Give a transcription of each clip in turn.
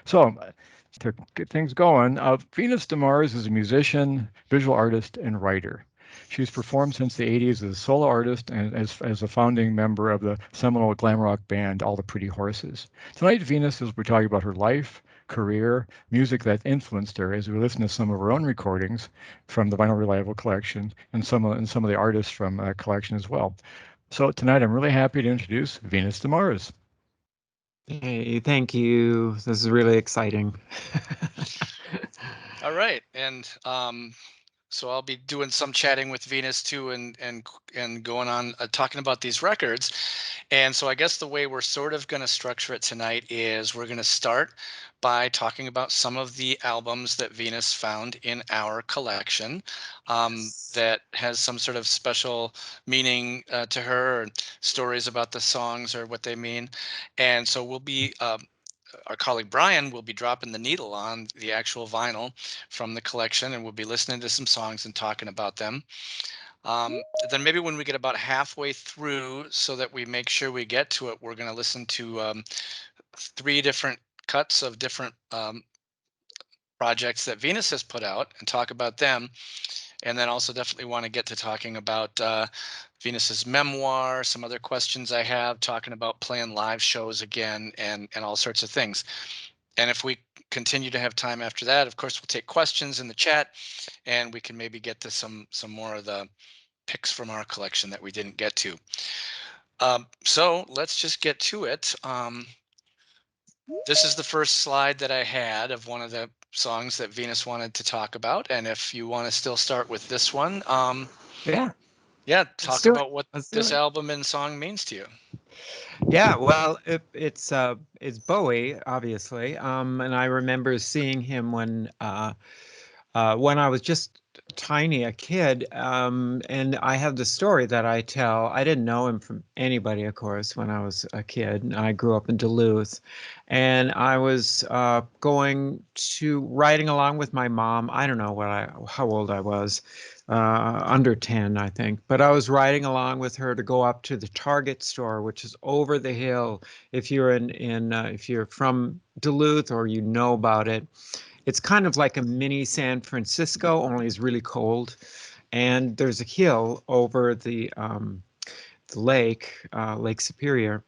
So, to get things going, Venus DeMars is a musician, visual artist, and writer. She's performed since the 80s as a solo artist and as a founding member of the seminal glam rock band All the Pretty Horses. Tonight, Venus is we're talking about her life, career, music that influenced her as we listen to some of her own recordings from the Vinyl Reliable collection and some of the artists from that collection as well. So tonight, I'm really happy to introduce Venus DeMars. Hey, thank you. This is really exciting. All right, and so I'll be doing some chatting with Venus too, and going on talking about these records. And so I guess the way we're sort of going to structure it tonight is we're going to start by talking about some of the albums that Venus found in our collection Yes. that has some sort of special meaning to her, or stories about the songs or what they mean. And so we'll be our colleague Brian will be dropping the needle on the actual vinyl from the collection, and we'll be listening to some songs and talking about them. Then maybe when we get about halfway through, so that we make sure we get to it, we're going to listen to three different cuts of different projects that Venus has put out and talk about them. And then also definitely want to get to talking about Venus's memoir, some other questions I have, talking about playing live shows again, and all sorts of things. And if we continue to have time after that, of course, we'll take questions in the chat, and we can maybe get to some more of the picks from our collection that we didn't get to. So let's just get to it. This is the first slide that I had of one of the songs that Venus wanted to talk about. And if you want to still start with this one, Yeah, yeah, let's talk do it. about what Let's do this it. album and song means to you. Yeah, well, it's Bowie, obviously. And I remember seeing him when I was just tiny, a kid. And I have the story that I tell. I didn't know him from anybody, of course, when I was a kid. And I grew up in Duluth, and I was going to riding along with my mom. I don't know how old I was, under 10, I think. But I was riding along with her to go up to the Target store, which is over the hill. If you're from Duluth or you know about it, it's kind of like a mini San Francisco, only it's really cold. And there's a hill over the lake, Lake Superior.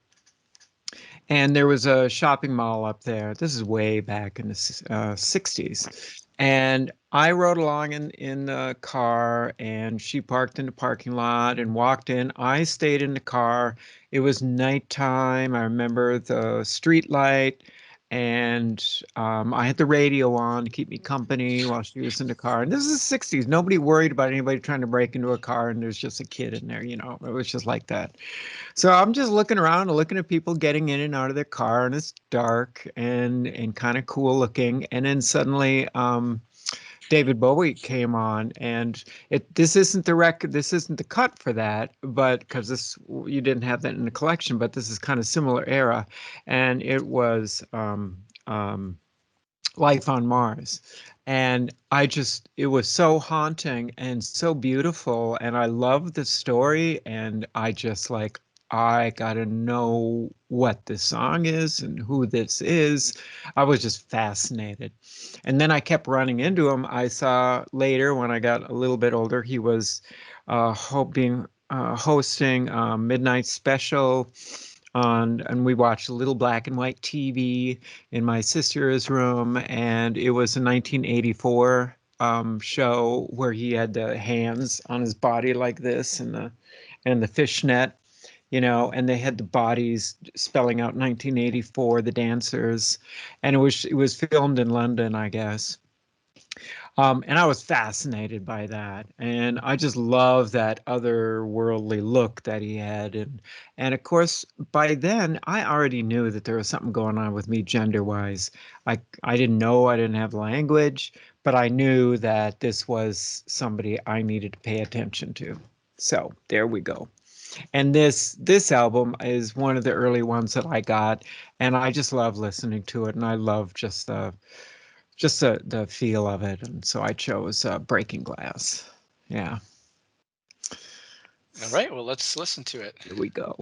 And there was a shopping mall up there. This is way back in the 60s. And I rode along in the car, and she parked in the parking lot and walked in. I stayed in the car. It was nighttime. I remember the street light, and I had the radio on to keep me company while she was in the car. And this is the 60s. Nobody worried about anybody trying to break into a car, and there's just a kid in there, you know. It was just like that. So I'm just looking around and looking at people getting in and out of their car, and it's dark and kind of cool looking. And then suddenly, David Bowie came on, and this isn't the record, this isn't the cut for that, but because this you didn't have that in the collection, but this is kind of similar era, and it was Life on Mars. And it was so haunting and so beautiful. And I love the story. And I just like, I got to know what this song is and who this is. I was just fascinated. And then I kept running into him. I saw later when I got a little bit older, he was hosting a midnight special and we watched a little black and white TV in my sister's room, and it was a 1984 show where he had the hands on his body like this, and the fishnet, you know, and they had the bodies spelling out 1984, the dancers, and it was filmed in London, I guess. And I was fascinated by that, and I just love that otherworldly look that he had, and of course, by then I already knew that there was something going on with me gender-wise. I didn't know, I didn't have language, but I knew that this was somebody I needed to pay attention to. So there we go. And this album is one of the early ones that I got, and I just love listening to it, and I love just the feel of it, and so I chose Breaking Glass. Yeah, All right, well, let's listen to it. here we go.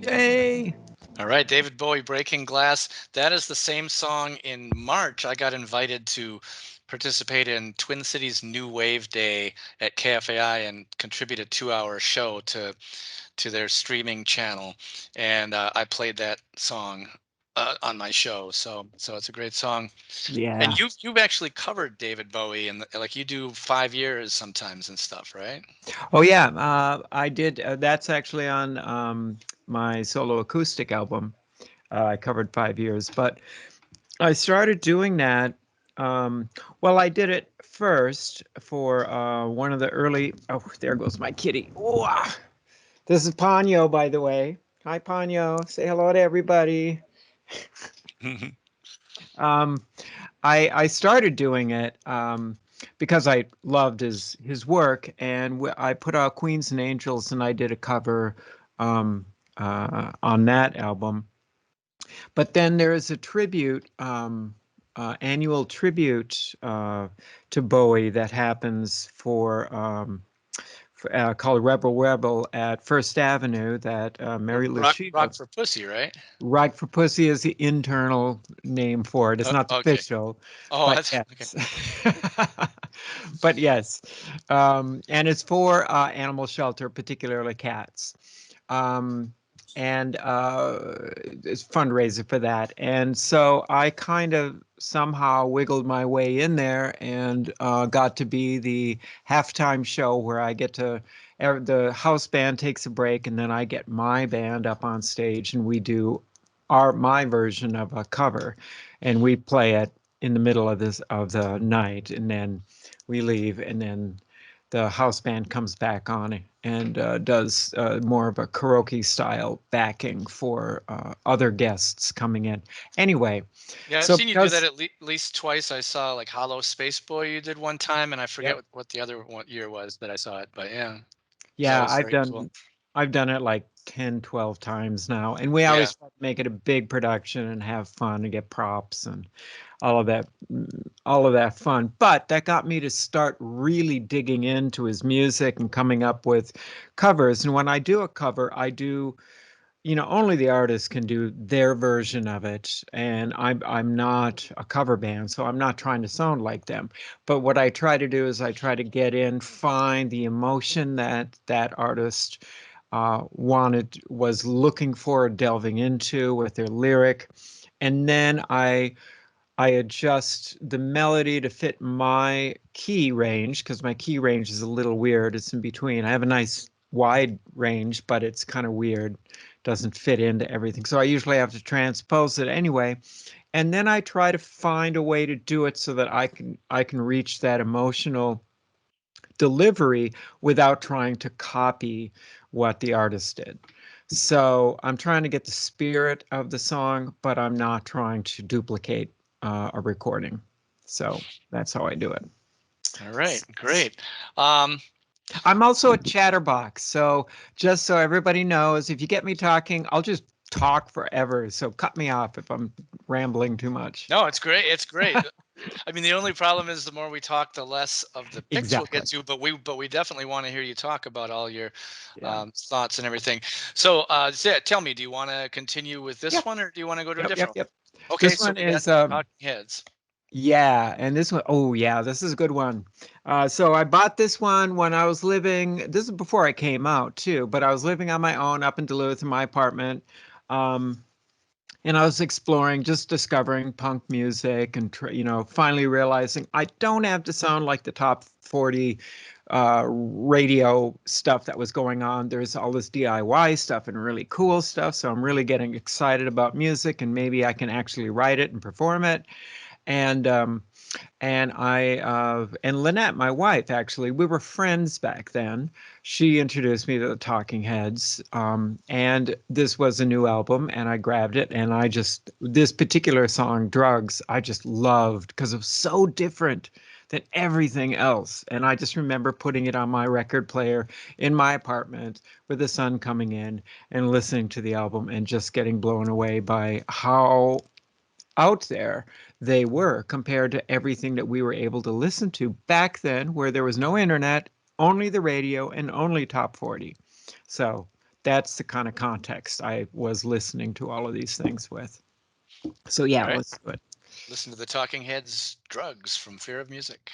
Hey. All right, David Bowie, Breaking Glass. That is the same song. In March, I got invited to participate in Twin Cities New Wave Day at KFAI and contribute a 2-hour show to their streaming channel, and I played that song on my show. So it's a great song. Yeah. And you've actually covered David Bowie, and like you do 5 years sometimes and stuff, right? Oh yeah, I did. That's actually on my solo acoustic album. I covered 5 years, but I started doing that. Well, I did it first for one of the early. Oh, there goes my kitty. Oh, this is Ponyo, by the way. Hi, Ponyo. Say hello to everybody. Um, I started doing it because I loved his work, and I put out Queens and Angels, and I did a cover on that album. But then there is a tribute, annual tribute to Bowie that happens called Rebel Rebel at First Avenue that Mary Lou Rock for Pussy, right? Rock for Pussy is the internal name for it. It's not the Okay. official. Oh, But that's yes. But yes. And it's for animal shelter, particularly cats. Um, and it's fundraiser for that. And so I kind of somehow wiggled my way in there and got to be the halftime show where I get to the house band takes a break and then I get my band up on stage and we do my version of a cover, and we play it in the middle of the night, and then we leave, and then the house band comes back on and does more of a karaoke style backing for other guests coming in. Anyway, yeah. I've so seen you do that at least twice. I saw like Hollow Space Boy you did one time, and I forget yep. what the other year was that I saw it. But yeah, that Yeah, was very cool. I've done it like 10, 12 times now. And we Yeah. always try to make it a big production and have fun and get props and all of that all of that fun. But that got me to start really digging into his music and coming up with covers. And when I do a cover, I do, only the artist can do their version of it, and I'm not a cover band, so I'm not trying to sound like them. But what I try to do is I try to get in, find the emotion that artist was looking for, delving into with their lyric, and then I adjust the melody to fit my key range because my key range is a little weird. It's in between. I have a nice wide range, but it's kind of weird. Doesn't fit into everything. So I usually have to transpose it anyway. And then I try to find a way to do it so that I can reach that emotional delivery without trying to copy what the artist did. So I'm trying to get the spirit of the song, but I'm not trying to duplicate a recording. So that's how I do it. All right, great. Um, I'm also a chatterbox. So just so everybody knows, if you get me talking, I'll just talk forever. So cut me off if I'm rambling too much. no, it's great. It's great. I mean, the only problem is the more we talk, the less of the picks we'll Exactly. get to. But we definitely want to hear you talk about all your Yeah. thoughts and everything. So, Zed, tell me, do you want to continue with this Yep. one, or do you want to go to a Yep. Yep. different Yep. one? Okay, This so one we got is Talking Heads. yeah, and this one, oh yeah, this is a good one. So I bought this one when I was living. This is before I came out too, but I was living on my own up in Duluth in my apartment. Um, and I was exploring, just discovering punk music, and finally realizing I don't have to sound like the top 40 radio stuff that was going on. There's all this DIY stuff and really cool stuff, so I'm really getting excited about music, and maybe I can actually write it and perform it. And and Lynette, my wife, actually, we were friends back then. She introduced me to the Talking Heads, and this was a new album, and I grabbed it, and this particular song, "Drugs," I just loved because it was so different than everything else. And I just remember putting it on my record player in my apartment with the sun coming in and listening to the album and just getting blown away by how out there they were compared to everything that we were able to listen to back then, where there was no internet, only the radio, and only top 40. So that's the kind of context I was listening to all of these things with. So yeah, All right. let's do it. Listen to the Talking Heads, Drugs from Fear of Music.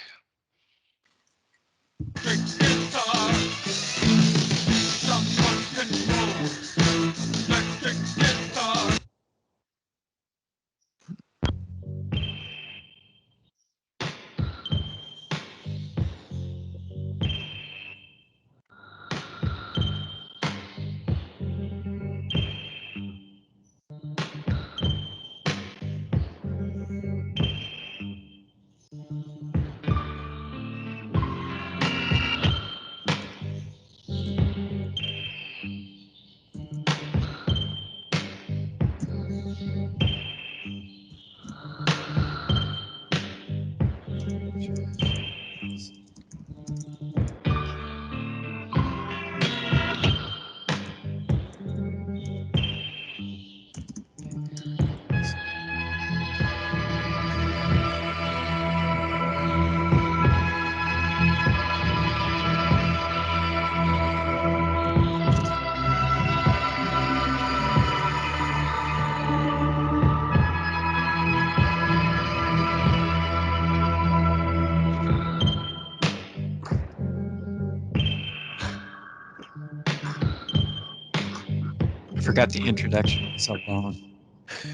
I forgot the introduction was so long.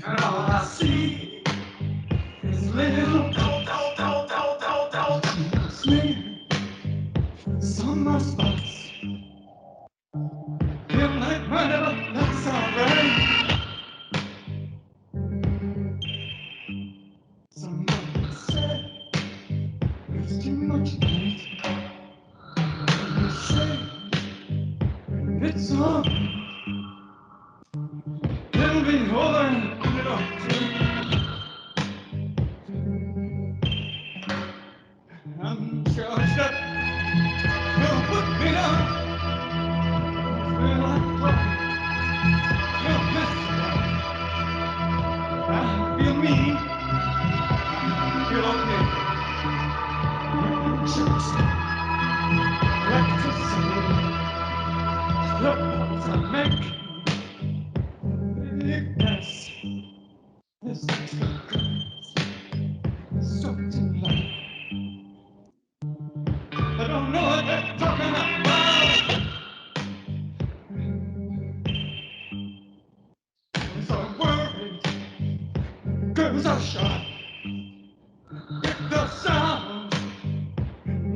And all I see is little smear summer spots. Feel like whenever that's alright. Someone said it's too much light. And you say it's on. It'll be over in a minute. I'm charged up. You'll put me down. Feel like talking. You'll miss me. I feel mean. I feel okay. Just electricity. Clubs I make. Ignorance. This something like. I don't know what they're talking about. Cause I'm worried. Cause I shot. Get the sound.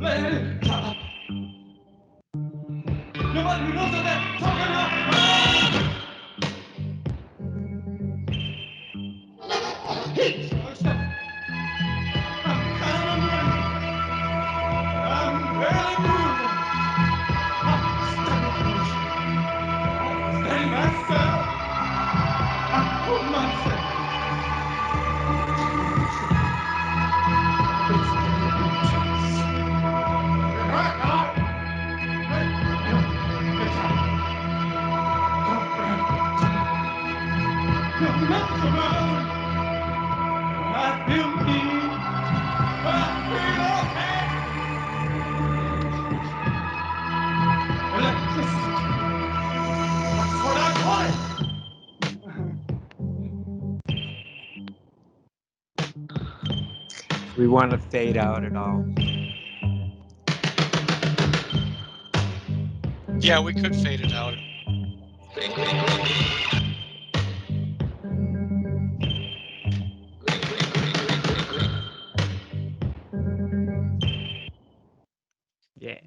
Let it drop. Nobody knows what they're talking about. He's charged up. I'm kind of running. I'm barely moving. I'm stuck. Steady myself. I pull myself. I feel mean. I feel okay. Electricity. That's what I wanted. We want to fade out at all. Yeah, we could fade it out. Yeah.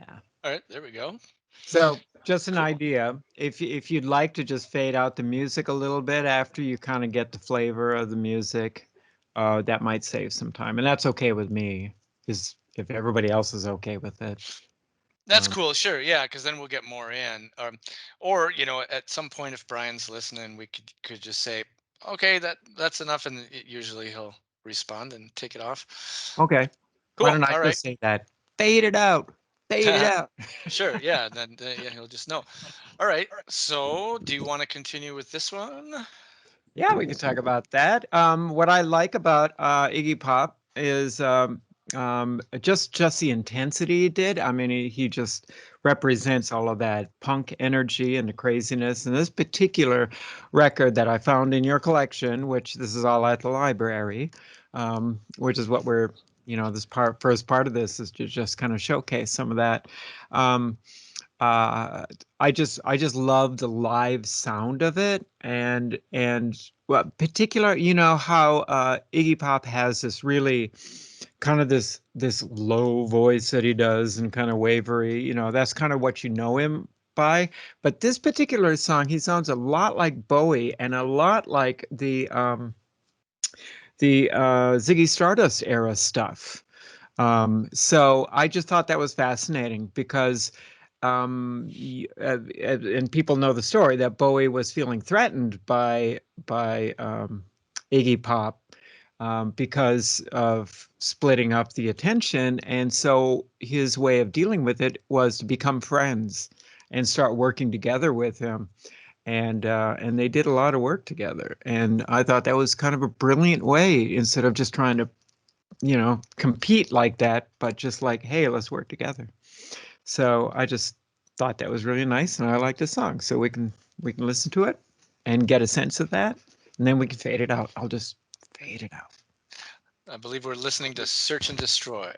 All right, there we go. So just an idea. If you'd like to just fade out the music a little bit after you kind of get the flavor of the music, that might save some time, and that's okay with me. Is if everybody else is okay with it. That's cool. Sure. Yeah, because then we'll get more in. Or at some point, if Brian's listening, we could just say, okay, that's enough, and usually he'll respond and take it off. Okay. Cool. Why don't I All right. just say that? Fade it out. Fade it out. Sure. Yeah. Then yeah, he'll just know. All right. So, do you want to continue with this one? Yeah, we could talk about that. What I like about Iggy Pop is just the intensity he did. I mean, he just represents all of that punk energy and the craziness. And this particular record that I found in your collection, which this is all at the library, which is what we're, this first part of this is to just kind of showcase some of that. I just love the live sound of it, and well, particular, how Iggy Pop has this really kind of this low voice that he does and kind of wavery, that's kind of what you know him by. But this particular song, he sounds a lot like Bowie and a lot like the Ziggy Stardust era stuff. So I just thought that was fascinating because and people know the story that Bowie was feeling threatened by Iggy Pop because of splitting up the attention, and so his way of dealing with it was to become friends and start working together with him, and they did a lot of work together, and I thought that was kind of a brilliant way instead of just trying to compete like that, but just like, hey, let's work together. So I just thought that was really nice, and I like this song. So we can listen to it and get a sense of that, and then we can fade it out. I'll just fade it out. I believe we're listening to Search and Destroy.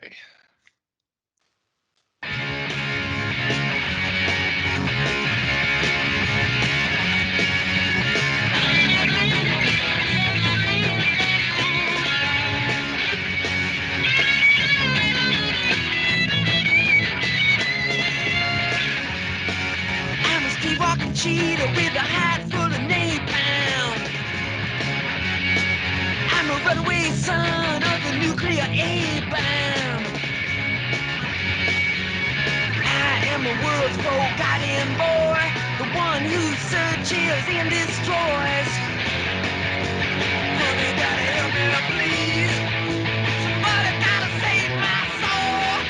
Walking cheetah with a hat full of napalm. I'm a runaway son of the nuclear A-bomb. I am the world's forgotten boy, the one who searches and destroys. Honey, gotta help me, please. Somebody gotta save my soul.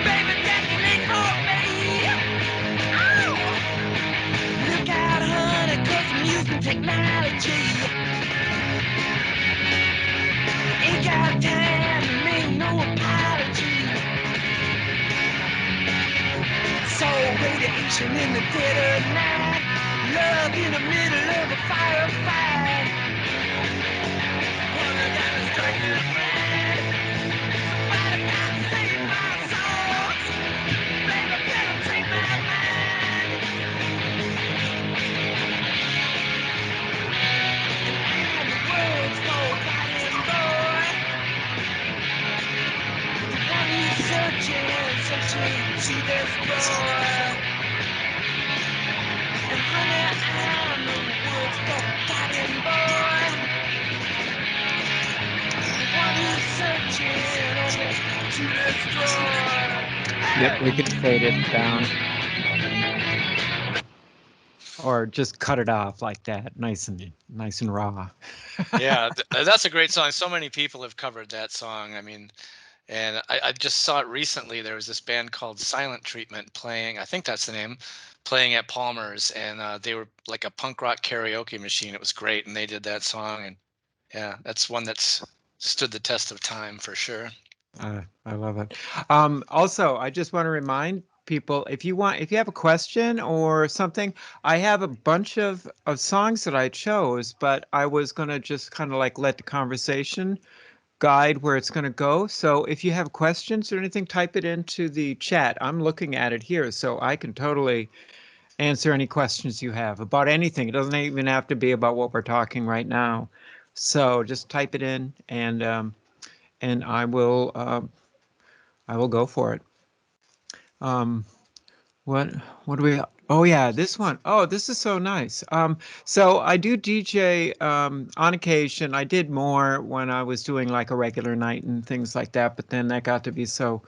Baby, that ain't for me. Oh! Look out, honey, 'cause I'm using technology. Ain't got time to make no apology. So radiation in the dead of night, love in the middle of a firefight. Honey, gotta strike it right. Somebody gotta save my soul. Baby, better take my mind. And I'm the world's forgotten boy, the one who's searching to destroy. And honey, I'm the world's forgotten boy, the one who's searching only to destroy. Yep, we could fade it down. Or just cut it off like that, nice and raw. Yeah, that's a great song. So many people have covered that song. I mean, and I just saw it recently. There was this band called Silent Treatment playing, I think that's the name, playing at Palmer's, and they were like a punk rock karaoke machine. It was great, and they did that song, and yeah, that's one that's stood the test of time for sure. I love it. Also, I just want to remind people, if you have a question or something, I have a bunch of songs that I chose, but I was going to just kind of like let the conversation guide where it's going to go. So if you have questions or anything, type it into the chat. I'm looking at it here, so I can totally answer any questions you have about anything. It doesn't even have to be about what we're talking right now. So just type it in, and I will go for it. What do we? Oh yeah, this one. Oh, this is so nice. So I do DJ on occasion. I did more when I was doing like a regular night and things like that, but then that got to be so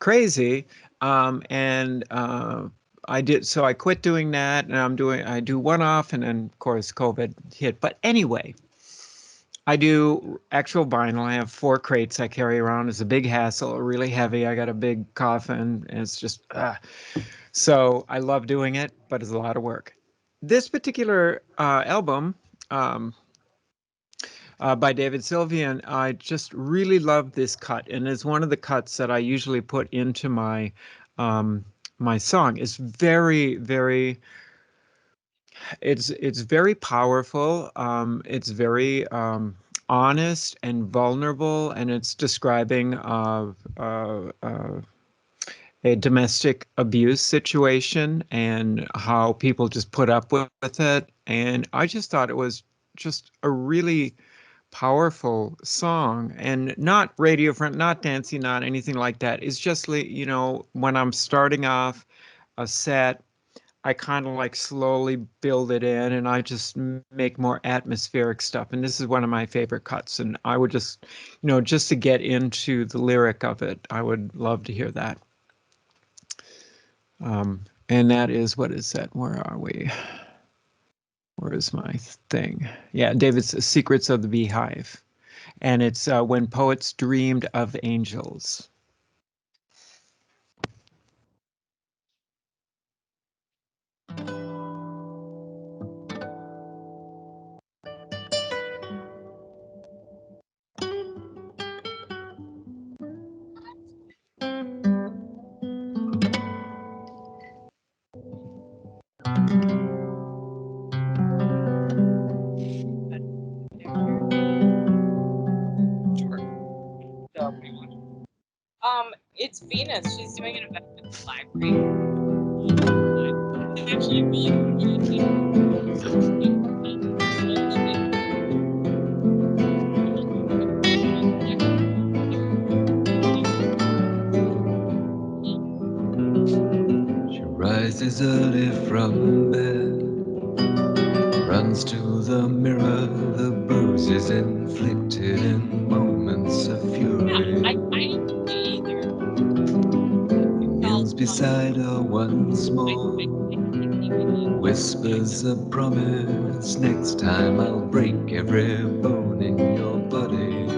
crazy. And I did, so I quit doing that, and I do one off, and then of course COVID hit. But anyway, I do actual vinyl. I have 4 crates I carry around. It's a big hassle, really heavy. I got a big coffin, and it's just, so I love doing it, but it's a lot of work. This particular album by David Sylvian, I just really love this cut, and it's one of the cuts that I usually put into my my song is very, very. It's very powerful. It's very honest and vulnerable, and it's describing a domestic abuse situation and how people just put up with it. And I just thought it was just a really powerful song, and not radio friend, not dancey, not anything like that. It's just like, when I'm starting off a set, I kind of like slowly build it in, and I just make more atmospheric stuff. And this is one of my favorite cuts. And I would just, just to get into the lyric of it, I would love to hear that. And that is, what is that? Where are we? Where is my thing? Yeah, David's Secrets of the Beehive. And it's When Poets Dreamed of Angels. It's Venus. She's doing an event at the library. It's actually She rises early from bed, runs to the mirror, the bruises inflicted in moments of fury. He kneels beside her once more, whispers a promise, next time I'll break every bone in your body.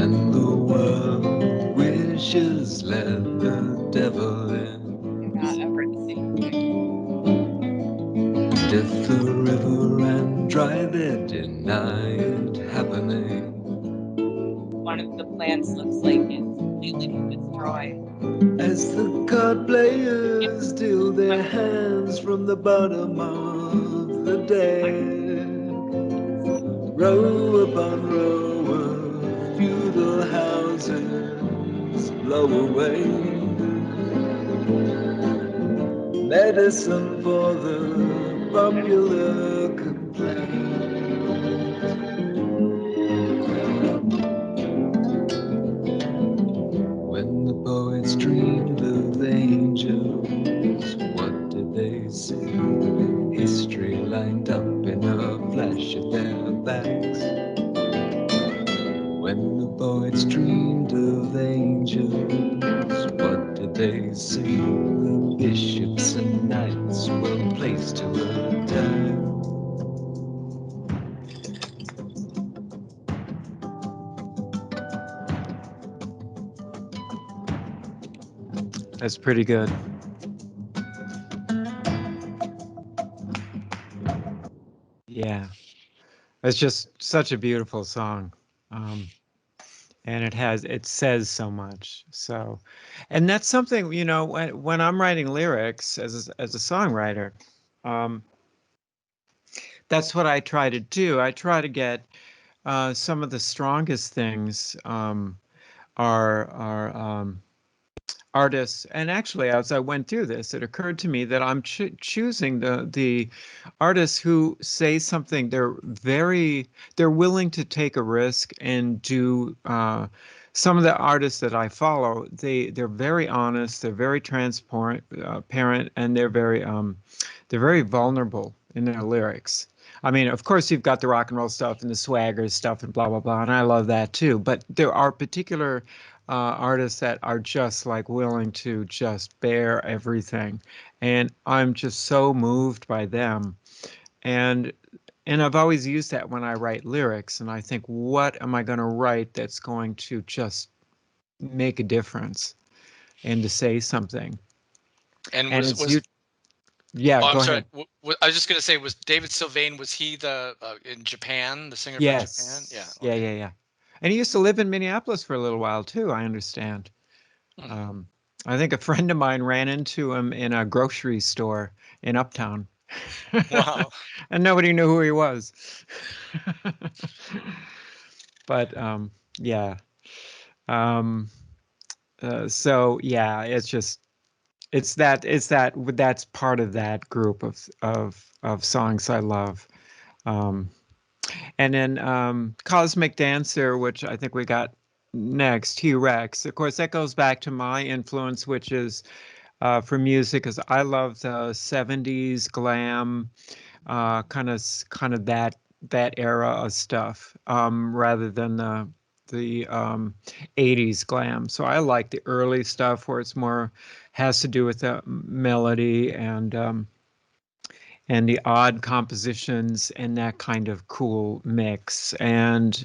And the world wishes let the devil in. Lift the river and drive it, deny it happening. one of the plants looks like it's completely destroyed. As the card players deal their hands from the bottom of the deck, row upon row of feudal houses blow away. Medicine for the popular complaint. When the poets dreamed of angels, what did they see? History lined up in a flash of their backs. When the poets dreamed of angels, what did they see? The bishops and knights were placed to attack. That's pretty good. Yeah, it's just such a beautiful song. And it says so much. So, and that's something, when I'm writing lyrics as a songwriter, that's what I try to do. I try to get some of the strongest things are artists. And actually, as I went through this, it occurred to me that I'm choosing the artists who say something. They're willing to take a risk and do. Some of the artists that I follow, they're very honest, they're very transparent, and they're very vulnerable in their lyrics. I mean, of course, you've got the rock and roll stuff and the swagger stuff and blah, blah, blah, and I love that too. But there are particular artists that are just like willing to just bear everything. And I'm just so moved by them. And I've always used that when I write lyrics. And I think, what am I going to write that's going to just make a difference and to say something? And yeah, oh, go I'm sorry. ahead. I was just going to say, was David Sylvain, was he the in Japan, the singer Yes. from Japan? Yeah. Yeah, Okay. yeah, yeah. And he used to live in Minneapolis for a little while too, I understand. I think a friend of mine ran into him in a grocery store in Uptown. Wow. And nobody knew who he was. But yeah. So yeah, that's part of that group of songs I love. And then Cosmic Dancer, which I think we got next, T-Rex. Of course, that goes back to my influence, which is for music, because I love the 70s glam, kind of that era of stuff, rather than the 80s glam. So I like the early stuff where it's more has to do with the melody and the odd compositions and that kind of cool mix. And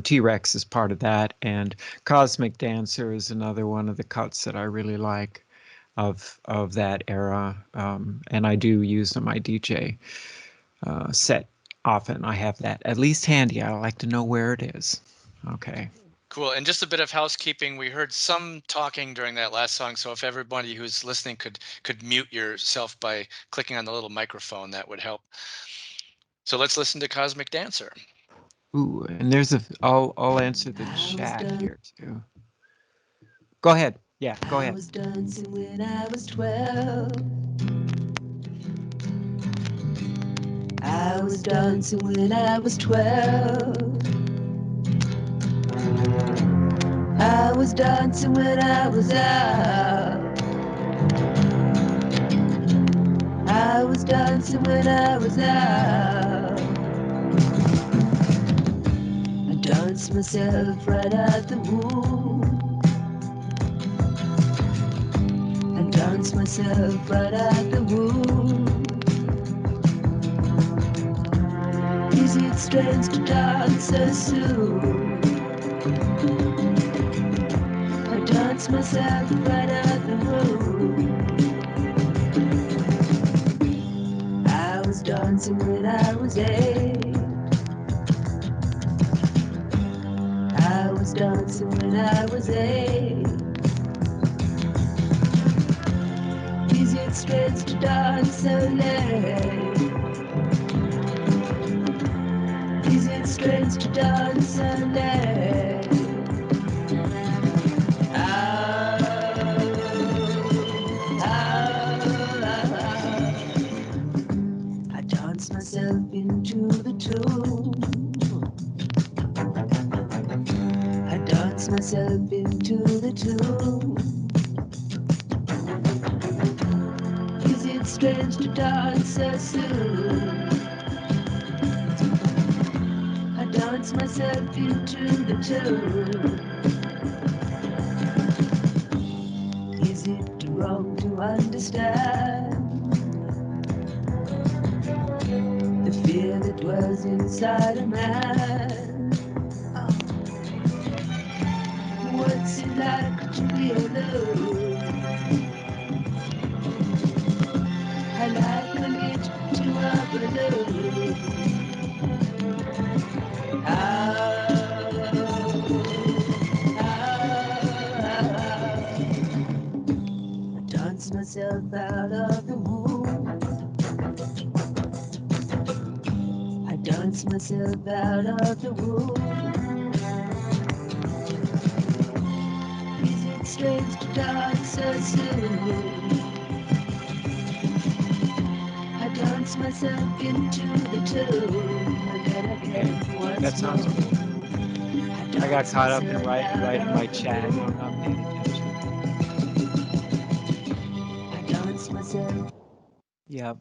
T-Rex is part of that. And Cosmic Dancer is another one of the cuts that I really like of that era. And I do use in my DJ set often. I have that at least handy. I like to know where it is. Okay. Cool. And just a bit of housekeeping. We heard some talking during that last song. So if everybody who's listening could mute yourself by clicking on the little microphone, that would help. So let's listen to Cosmic Dancer. Ooh, and I'll answer the chat here too. Go ahead. Yeah, go ahead. I was dancing when I was 12. I was dancing when I was 12. I was dancing when I was out. I was dancing when I was out. I danced myself right out the womb. I danced myself right out the womb. Is it strange to dance so soon? I dance myself right out the room. I was dancing when I was 8. I was dancing when I was 8. Is it strange to dance so late? Is it strange to dance so late? I dance myself into the tune. I dance myself into the tune. Is it strange to dance so soon? I dance myself into the tune. Is it wrong to understand the fear that was inside a man? What's it like to be alone? I liken it to a balloon. I dance myself out of the womb. I dance myself out of the womb. Is it strange to dance so soon? I dance myself into the tune. Again, once That sounds more. cool. I got dance caught up in myself writing out my of the chat. womb. I'm not paying attention. I dance myself. Yeah.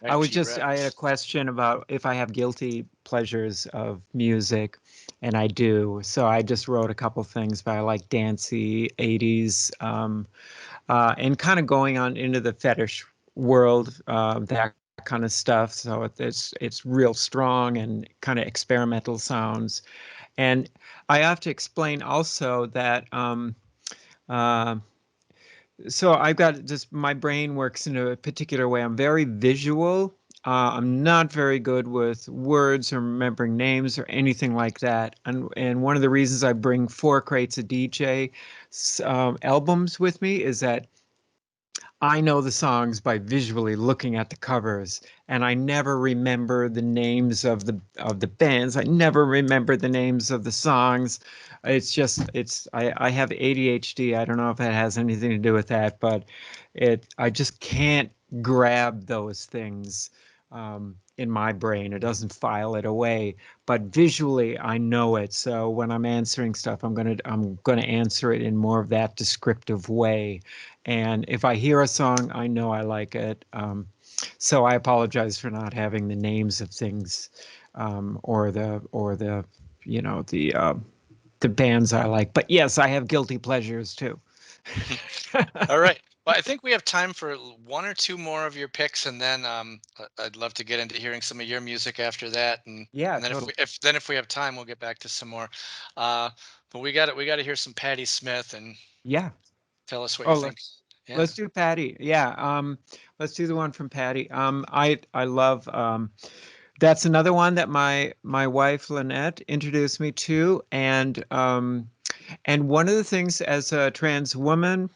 Right, I had a T-Rex. question about if I have guilty pleasures of music, and I do. So I just wrote a couple things, but I like dancey 80s, and kind of going on into the fetish world, that kind of stuff. So it's real strong and kind of experimental sounds. And I have to explain also that uh, so I've got just my brain works in a particular way. I'm very visual. I'm not very good with words or remembering names or anything like that. And one of the reasons I bring 4 crates of DJ albums with me is that I know the songs by visually looking at the covers, and I never remember the names of the bands. I never remember the names of the songs. It's just I have ADHD. I don't know if it has anything to do with that, but I just can't grab those things in my brain. It doesn't file it away, but visually I know it. So when I'm answering stuff, I'm gonna answer it in more of that descriptive way. And if I hear a song, I know I like it. So I apologize for not having the names of things or the you know the bands I like. But yes, I have guilty pleasures too. All right. Well, I think we have time for 1 or 2 more of your picks, and then I'd love to get into hearing some of your music after that. Yeah, And then totally. if we have time, we'll get back to some more. But we got to hear some Patti Smith and Yeah. tell us what you Oh, think. Yeah. let's do Patty. Yeah. Let's do the one from Patty. I love that's another one that my wife Lynette introduced me to, and one of the things as a trans woman,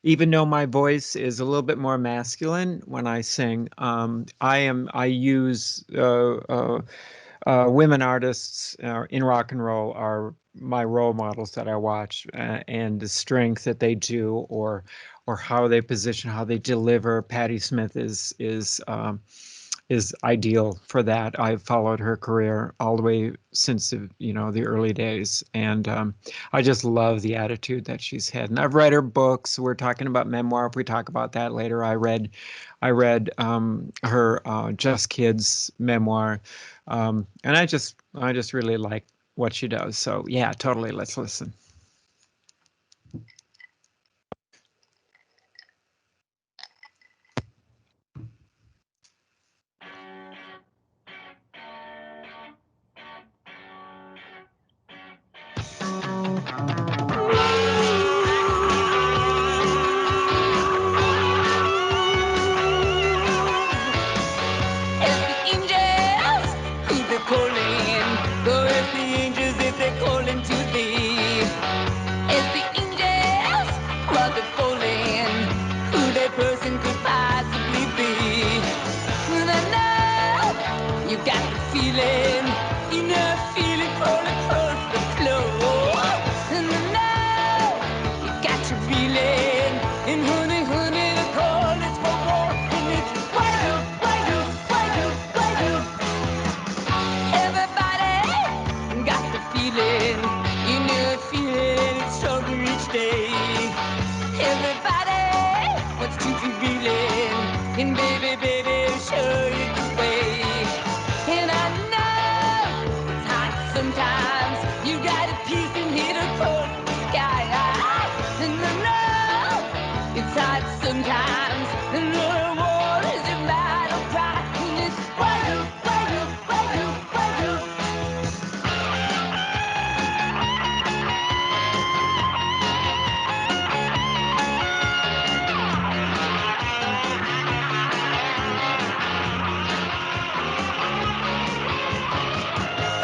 even though my voice is a little bit more masculine when I sing, I use women artists in rock and roll are my role models that I watch, and the strength that they do, or how they position, how they deliver. Patti Smith is ideal for that. I've followed her career all the way since the early days, and I just love the attitude that she's had. And I've read her books. We're talking about memoir. If we talk about that later, I read her Just Kids memoir, and I just really like what she does. So yeah, totally. Let's listen. It's the angels who they're calling. Go it's the angels if they're calling to thee. It's the angels what they're calling. Who that person could possibly be. And I know you got the feeling. You know feeling crawling across the floor. And I know you got your feeling. And honey, honey, the call is for war. And it's why do, why do, why do, why do. Everybody got the feeling. You know feeling it's stronger each day. Everybody wants to be reeling. And baby, baby, show you the way. And I know it's hot sometimes. You got a piece and hit across the sky. And I know it's hot sometimes. And the war is a battle cry. And it's why do, why do, why do, why do.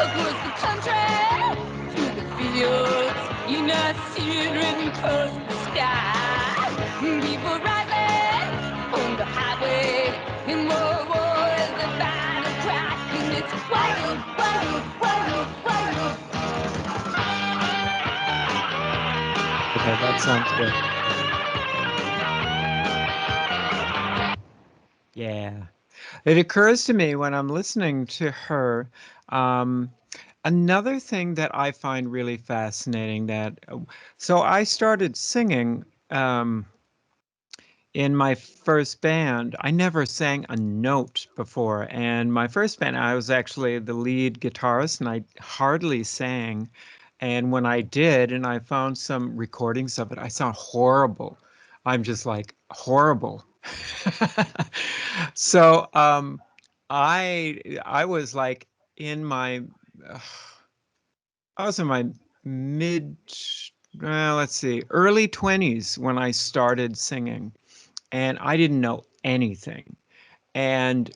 Across the country, through the fields, you know, see it written across the sky. People rising on the highway, and more war is about to crack, and it's why do, why do, why do, why do. Okay, that sounds good. Yeah. It occurs to me when I'm listening to her, um, another thing that I find really fascinating so I started singing in my first band. I never sang a note before. And my first band, I was actually the lead guitarist and I hardly sang. And when I did, and I found some recordings of it, I sound horrible. I'm just like horrible. So I was like in my uh, I was in my mid let's see, early 20s when I started singing, and I didn't know anything. And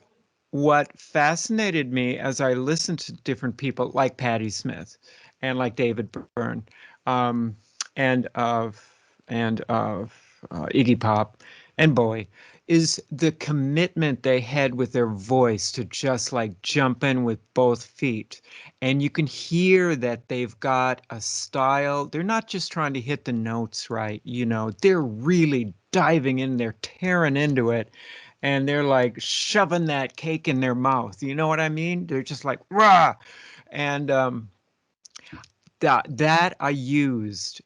what fascinated me as I listened to different people like Patti Smith and like David Byrne, um, and of Iggy Pop and Bowie, is the commitment they had with their voice to just like jump in with both feet. And you can hear that they've got a style. They're not just trying to hit the notes right, they're really diving in, they're tearing into it, and they're like shoving that cake in their mouth. You know what I mean? They're just like rah. And that I used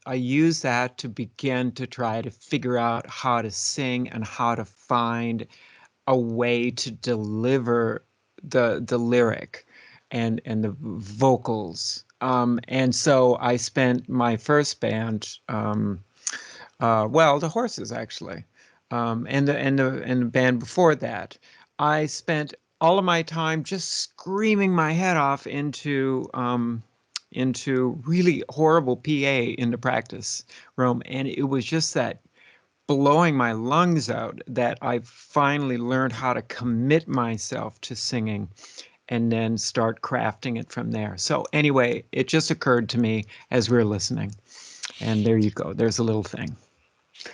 that to begin to try to figure out how to sing and how to find a way to deliver the lyric and the vocals. And so I spent my first band, well, the Horses actually, and the band before that. I spent all of my time just screaming my head off into really horrible PA in the practice room, and it was just that blowing my lungs out that I finally learned how to commit myself to singing and then start crafting it from there. So anyway, it just occurred to me as we were listening. And there you go. There's a little thing.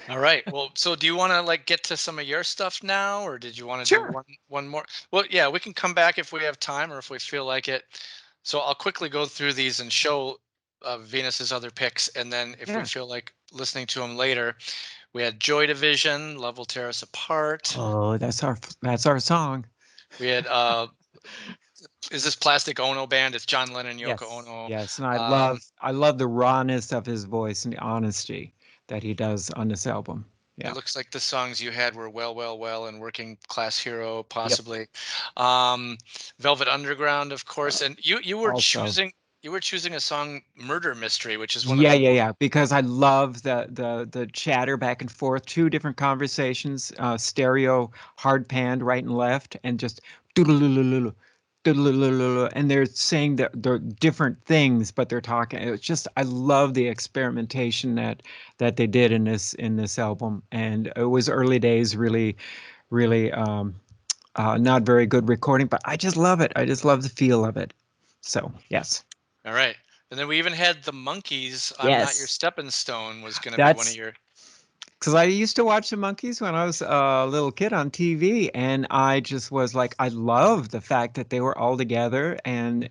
All right. Well, so do you want to like get to some of your stuff now, or did you want to do Sure. one more? Well, yeah, we can come back if we have time or if we feel like it. So I'll quickly go through these and show Venus's other picks, and then if we Yeah. feel like listening to them later, we had Joy Division, Love Will Tear Us Apart. Oh, that's our song. We had is this Plastic Ono Band? It's John Lennon, Yoko Yes. Ono. Yes. And I love the rawness of his voice and the honesty that he does on this album. Yeah. It looks like the songs you had were Well, Well, Well and Working Class Hero, possibly. Velvet Underground, of course. And you were Also. choosing a song Murder Mystery, which is one Yeah, of yeah, yeah. Because I love the chatter back and forth, two different conversations, stereo, hard panned right and left, and just doodle-loo-loo-loo, doodle-loo-loo-loo, and they're saying that they're different things, but they're talking. It's just I love the experimentation that they did in this album, and it was early days, really, really not very good recording, but I just love it. I just love the feel of it. So yes, All right. And then we even had the Monkees. I'm Not Your yes, Stepping Stone was going to be one of that's. your. Because I used to watch the Monkees when I was a little kid on TV, and I just was like, I love the fact that they were all together and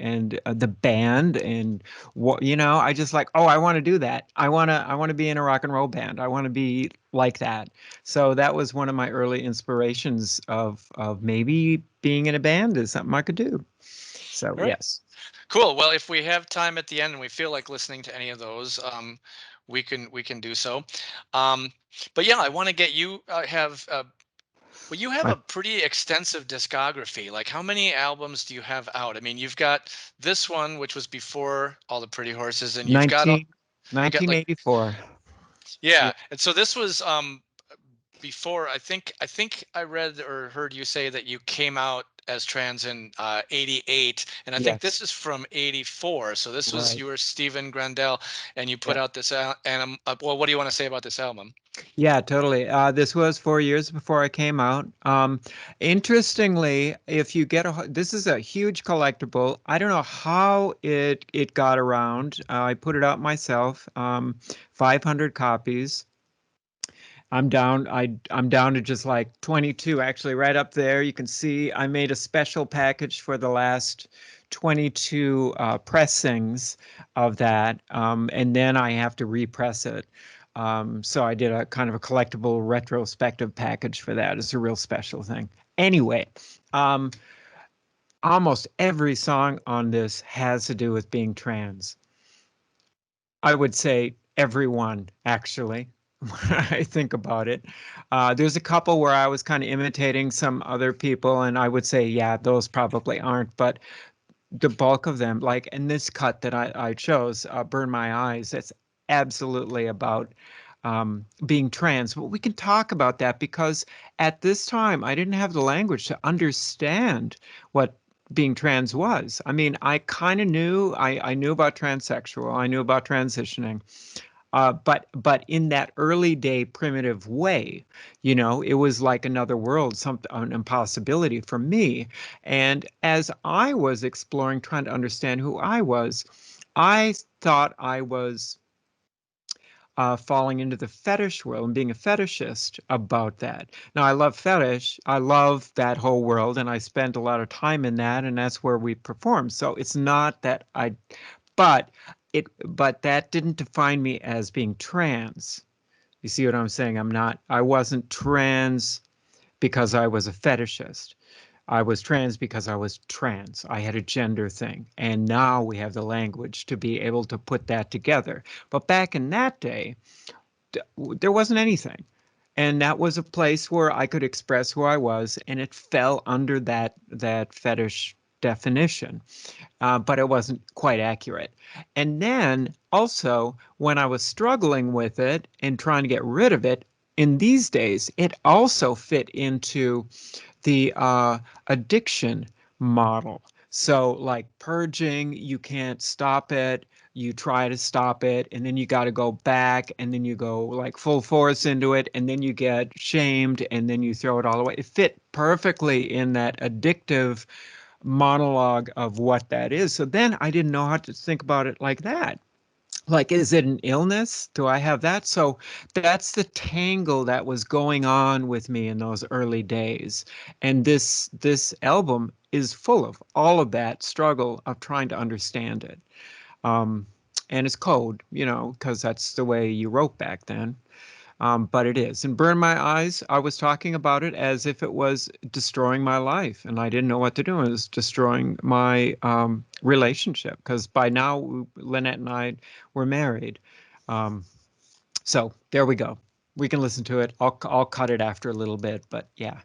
the band and what I just like, oh, I want to do that. I want to be in a rock and roll band. I want to be like that. So that was one of my early inspirations of maybe being in a band is something I could do. So All right. yes. Cool. Well, if we have time at the end and we feel like listening to any of those, we can do so. But yeah, I want to get you well, you have I- a pretty extensive discography. Like, how many albums do you have out? I mean, you've got this one, which was before All the Pretty Horses, and you've got 1984. yeah. And so this was before. I think I read or heard you say that you came out as trans in 88, and I think this Yes. is from 84. So this was Right. you were Stephen Grandel, and you put Yeah. out this and well, what do you want to say about this album? Yeah, totally. This was 4 years before I came out. Interestingly, if you this is a huge collectible. I don't know how it got around. I put it out myself. 500 copies. I'm down to just like 22. Actually, right up there, you can see I made a special package for the last 22 pressings of that, and then I have to repress it. So I did a kind of a collectible retrospective package for that. It's a real special thing. Anyway, um, almost every song on this has to do with being trans. I would say everyone, actually, when I think about it. There's a couple where I was kind of imitating some other people, and I would say, yeah, those probably aren't. But the bulk of them, like in this cut that I chose, Burn My Eyes, that's absolutely about being trans. But we can talk about that because at this time, I didn't have the language to understand what being trans was. I mean, I kind of knew, I knew about transsexual, I knew about transitioning. but in that early day primitive way, it was like another world, an impossibility for me. And as I was exploring, trying to understand who I thought I was falling into the fetish world and being a fetishist about that. Now, I love fetish. I love that whole world, and I spend a lot of time in that, and that's where we perform. So it's not that but but that didn't define me as being trans. You see what I'm saying? I wasn't trans because I was a fetishist. I was trans because I was trans. I had a gender thing. And now we have the language to be able to put that together. But back in that day, there wasn't anything. And that was a place where I could express who I was, and it fell under that fetish definition, but it wasn't quite accurate. And then also, when I was struggling with it and trying to get rid of it, in these days, it also fit into the addiction model. So, like purging, you can't stop it. You try to stop it, and then you got to go back, and then you go like full force into it, and then you get shamed, and then you throw it all away. It fit perfectly in that addictive monologue of what that is. So then I didn't know how to think about it like that. Like, is it an illness? Do I have that? So that's the tangle that was going on with me in those early days. And this album is full of all of that struggle of trying to understand it. Um, and it's code, because that's the way you wrote back then. But it is. And Burn My Eyes, I was talking about it as if it was destroying my life, and I didn't know what to do. It was destroying my relationship, because by now, Lynette and I were married. Um, so there we go. We can listen to it. I'll cut it after a little bit, but yeah.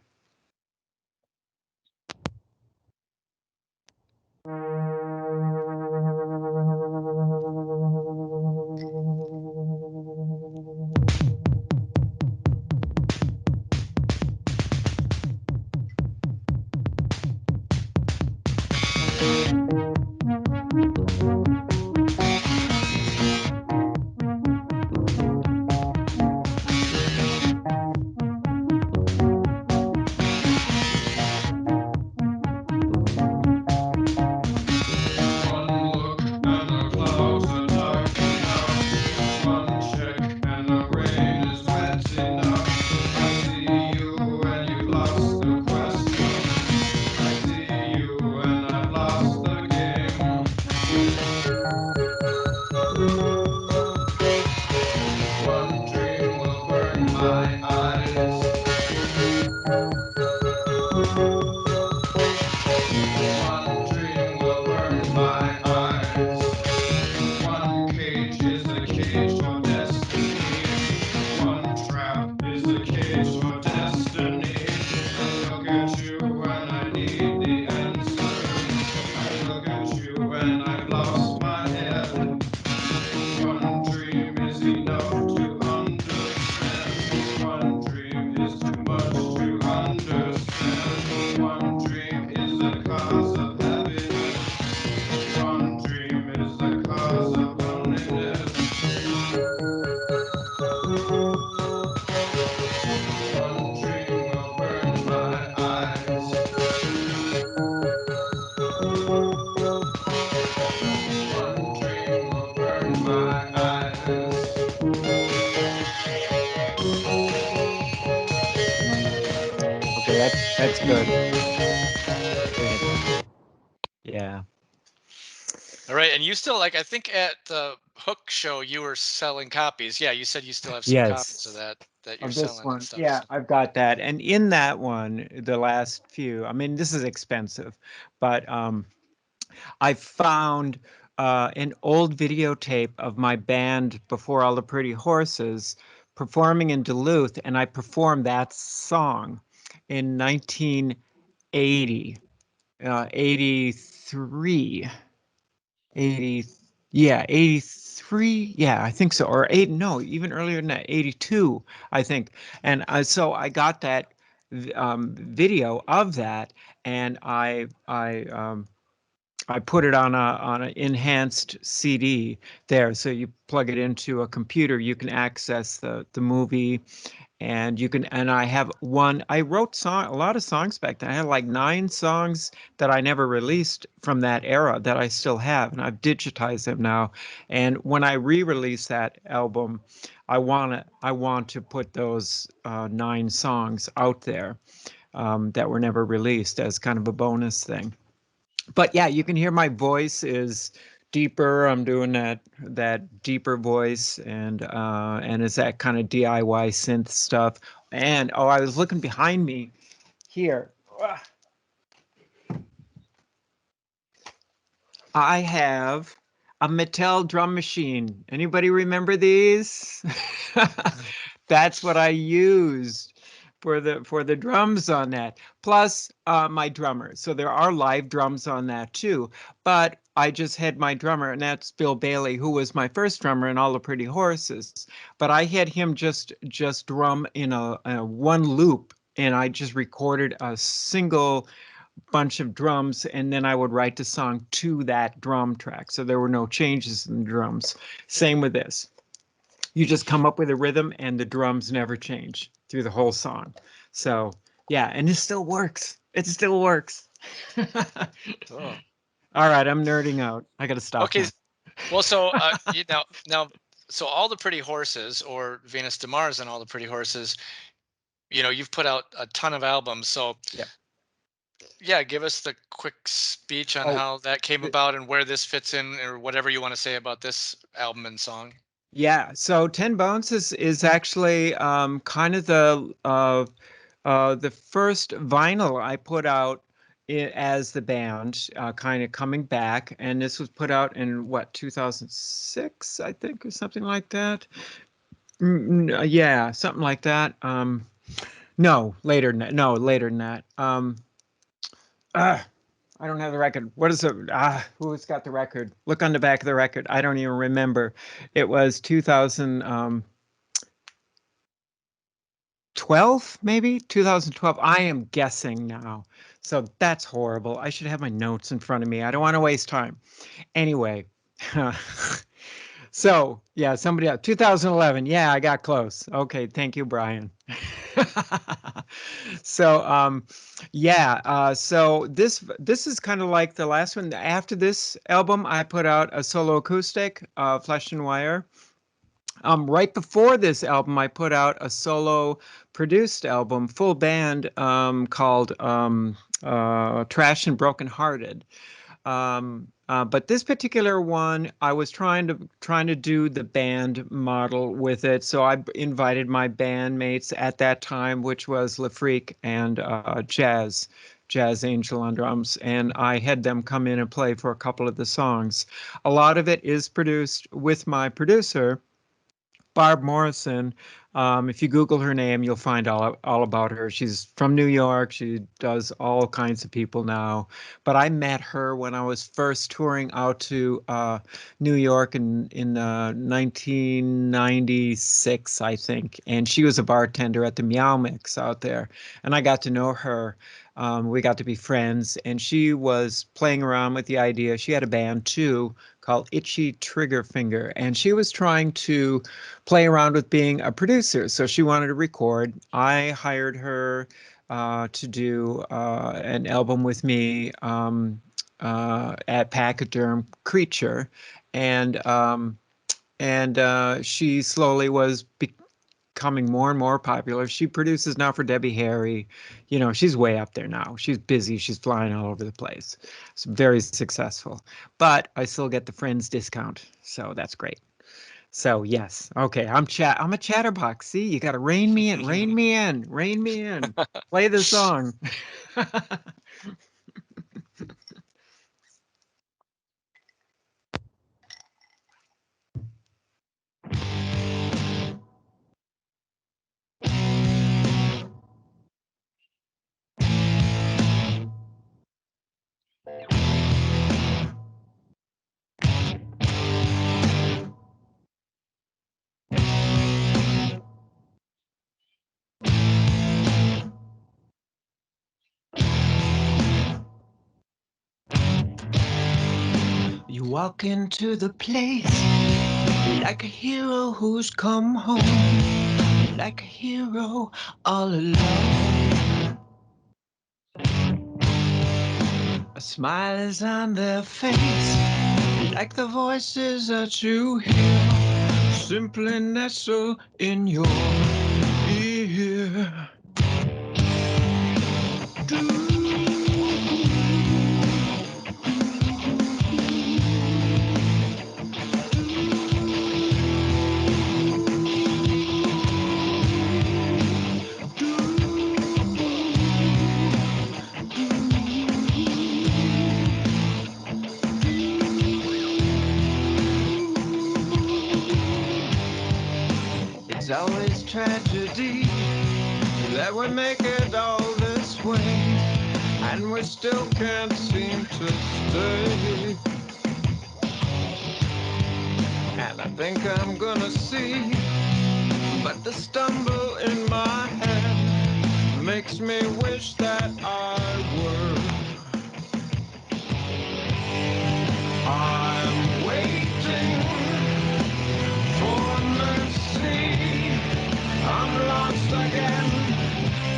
Okay, that's good. Good. Yeah. All right, and you still like I think at the Hook show you were selling copies. Yeah, you said you still have some copies of Yes. that you're Of this selling and one. stuff. Yeah, So. I've got that. And in that one, the last few, I mean, this is expensive, but I found an old videotape of my band Before All the Pretty Horses performing in Duluth, and I performed that song in 1980, 83. 80, yeah, 83, yeah, I think so, or no, even earlier than that, 82, I think. And so I got that video of that, and I I put it on an enhanced CD there. So you plug it into a computer, you can access the movie, and you can. And I wrote a lot of songs back then. I had like 9 songs that I never released from that era that I still have, and I've digitized them now. And when I re-release that album, I want to put those 9 songs out there that were never released as kind of a bonus thing. But yeah, you can hear my voice is deeper. I'm doing that deeper voice, and it's that kind of DIY synth stuff. And oh, I was looking behind me here. I have a Mattel drum machine. Anybody remember these? That's what I used for the drums on that. Plus my drummer. So there are live drums on that too. But I just had my drummer, and that's Bill Bailey, who was my first drummer in All the Pretty Horses. But I had him just drum in a one loop, and I just recorded a single bunch of drums, and then I would write the song to that drum track. So there were no changes in the drums. Same with this. You just come up with a rhythm and the drums never change through the whole song. So yeah, and it still works. It still works. Oh. All right, I'm nerding out. I got to stop. Okay. Now. Well, so so All the Pretty Horses, or Venus de Mars and All the Pretty Horses, you've put out a ton of albums. So Yeah. yeah, give us the quick speech on Oh, how that came about and where this fits in, or whatever you want to say about this album and song. Yeah, so 10 Bones is actually kind of the first vinyl I put out as the band, kind of coming back, and this was put out in what, 2006, I think, or something like that. Yeah, something like that. No, later than that. No, later than that. I don't have the record. What is it? Who's got the record? Look on the back of the record. I don't even remember. It was 2012, maybe 2012. I am guessing now. So that's horrible. I should have my notes in front of me. I don't want to waste time. Anyway, so yeah, somebody else. 2011. Yeah, I got close. Okay, thank you, Brian. So yeah, so this is kind of like the last one. After this album, I put out a solo acoustic, Flesh and Wire. Right before this album, I put out a solo produced album, full band, called Trash and Broken Hearted. But this particular one, I was trying to do the band model with it. So I invited my bandmates at that time, which was LaFreak and Jazz Angel on drums, and I had them come in and play for a couple of the songs. A lot of it is produced with my producer, Barb Morrison. If you Google her name, you'll find all about her. She's from New York. She does all kinds of people now. But I met her when I was first touring out to New York in 1996, I think. And she was a bartender at the Meow Mix out there. And I got to know her. We got to be friends. And she was playing around with the idea. She had a band too called Itchy Trigger Finger. And she was trying to play around with being a producer. So she wanted to record. I hired her to do an album with me at Pachyderm Creature, and she slowly was becoming more and more popular. She produces now for Debbie Harry. She's way up there now. She's busy. She's flying all over the place. It's very successful. But I still get the Friends discount, so that's great. So yes, okay, I'm a chatterbox. See, you got to rein me in, rein me in, rein me in. Play the song. walk into the place like a hero who's come home, like a hero all alone. A smile is on their face, like the voices that you hear, simply nestle in your ear. It's always tragedy that we make it all this way, and we still can't seem to stay. And I think I'm gonna see, but the stumble in my head makes me wish that I were. I'm waiting for mercy. I'm lost again.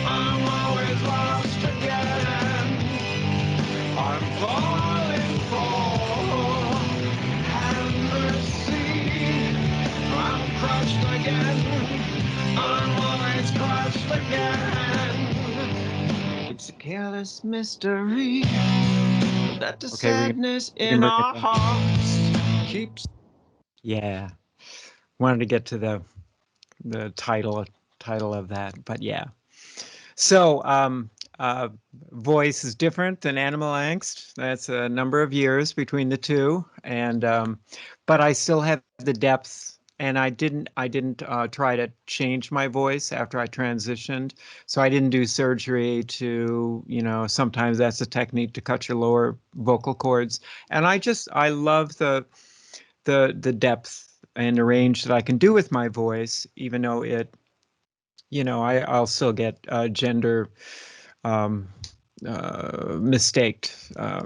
I'm always lost again. I'm falling for have mercy. I'm crushed again. I'm always crushed again. It's a careless mystery that the sadness in our hearts keeps. Yeah, wanted to get to the title of that, but yeah. So voice is different than animal angst. That's a number of years between the two, and but I still have the depth. And I didn't try to change my voice after I transitioned. So I didn't do surgery to, sometimes that's a technique to cut your lower vocal cords. And I love the depth and the range that I can do with my voice, even though it, I'll still get gender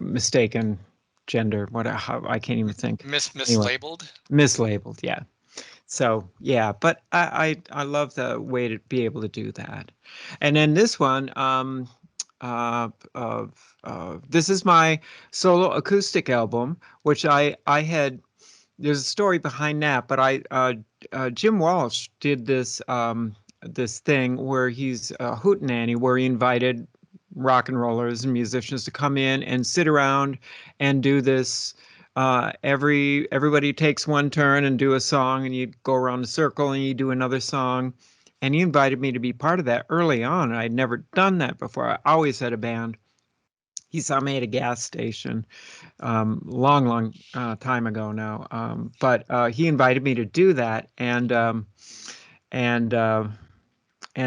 mistaken gender. I can't even think. Mislabeled. Mislabeled, yeah. So yeah, but I love the way to be able to do that. And then this one, this is my solo acoustic album, which I had. There's a story behind that, but Jim Walsh did this this thing where he's a hootenanny, where he invited rock and rollers and musicians to come in and sit around and do this. Everybody takes one turn and do a song, and you go around the circle and you do another song. And he invited me to be part of that early on. I'd never done that before. I always had a band. He saw me at a gas station long time ago now. But he invited me to do that, and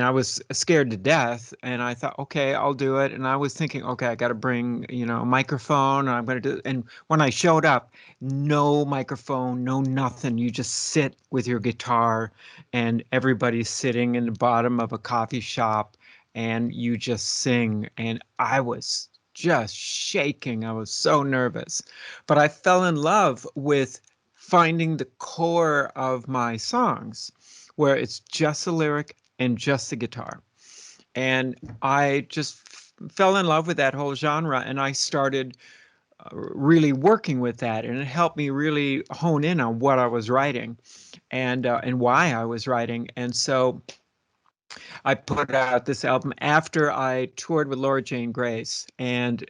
I was scared to death. And I thought, okay, I'll do it. And I was thinking, okay, I got to bring a microphone. And I'm going to do. And when I showed up, no microphone, no nothing. You just sit with your guitar, and everybody's sitting in the bottom of a coffee shop, and you just sing. And I was just shaking. I was so nervous, but I fell in love with finding the core of my songs, where it's just a lyric and just the guitar. And I just fell in love with that whole genre, and I started really working with that, and it helped me really hone in on what I was writing and why I was writing. And so I put out this album after I toured with Laura Jane Grace, and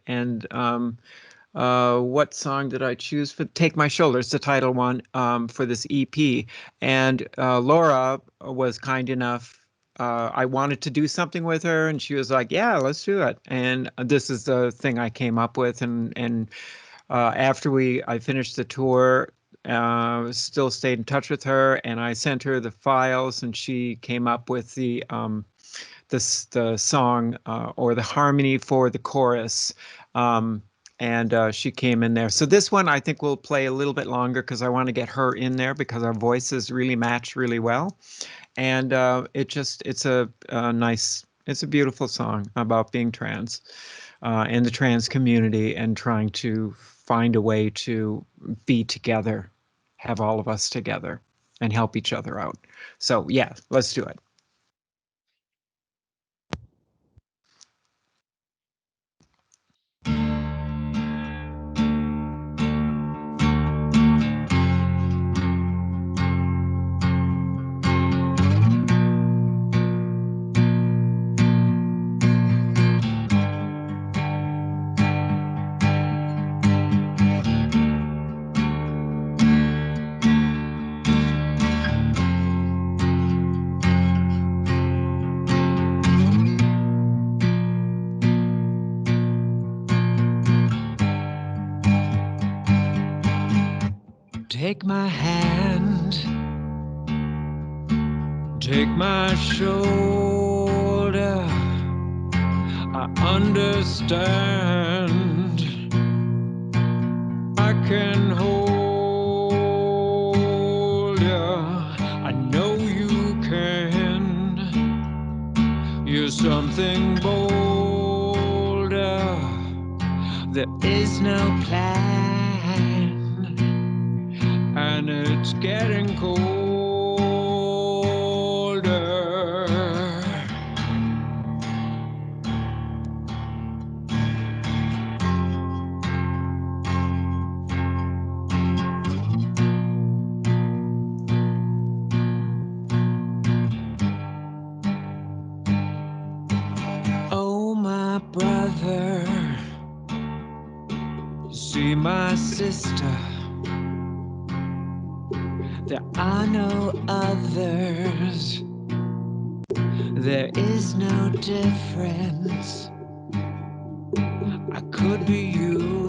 what song did I choose for Take My Shoulders, the title one, for this EP. And Laura was kind enough. I wanted to do something with her, and she was like, "Yeah, let's do it." And this is the thing I came up with. And after I finished the tour, still stayed in touch with her, and I sent her the files, and she came up with the song or the harmony for the chorus. And she came in there. So this one I think will play a little bit longer because I want to get her in there because our voices really match really well. And it's a beautiful song about being trans and the trans community and trying to find a way to be together, have all of us together, and help each other out. So yeah, let's do it. Take my hand, take my shoulder. I understand. I can hold you. I know you can. You're something bolder. There is no plan, and it's getting colder. Oh, my brother, see my sister. There are no others. There is no difference. I could be you.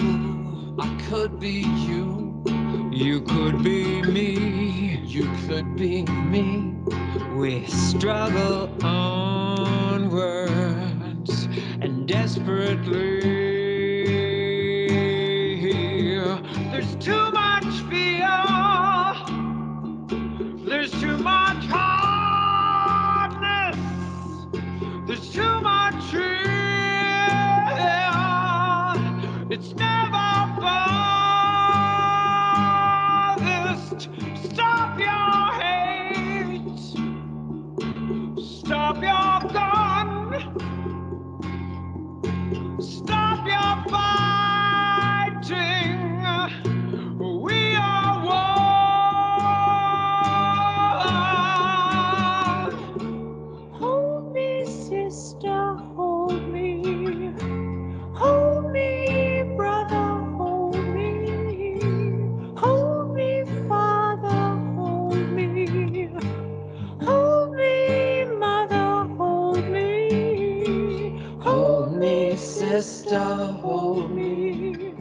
I could be you. You could be me. You could be me. We struggle onwards and desperately. There's too much fear. There's too much hardness. There's too much fear. It's never farthest. Stop your hate. Stop your gun. Stop your fighting. We are one. Hold me, sister, hold me. Hold me, brother, hold me. Hold me, father, hold me. Hold me, mother, hold me. Hold me, sister, hold me.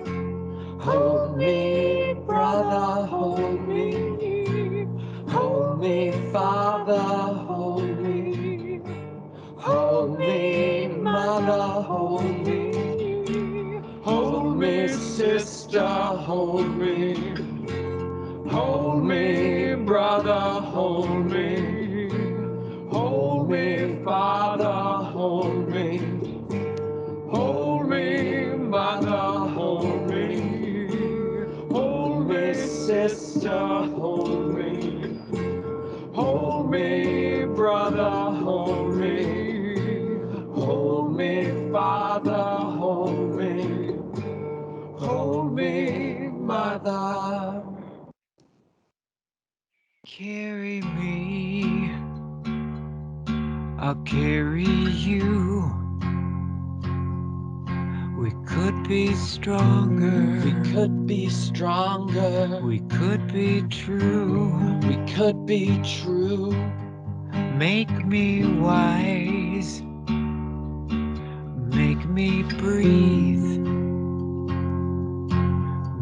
Hold me, brother, hold me. Hold me, father, hold me. Hold me, mother, hold me. Hold me, sister, hold me. Hold me, brother, hold me. Hold me, father, hold me. Hold me, mother, hold me. Hold me, sister, hold me. Hold me, brother, hold me. Hold me, father, hold me. Hold me, mother. Carry me, I'll carry you. We could be stronger. We could be stronger. We could be true. We could be true. Make me wise. Make me breathe.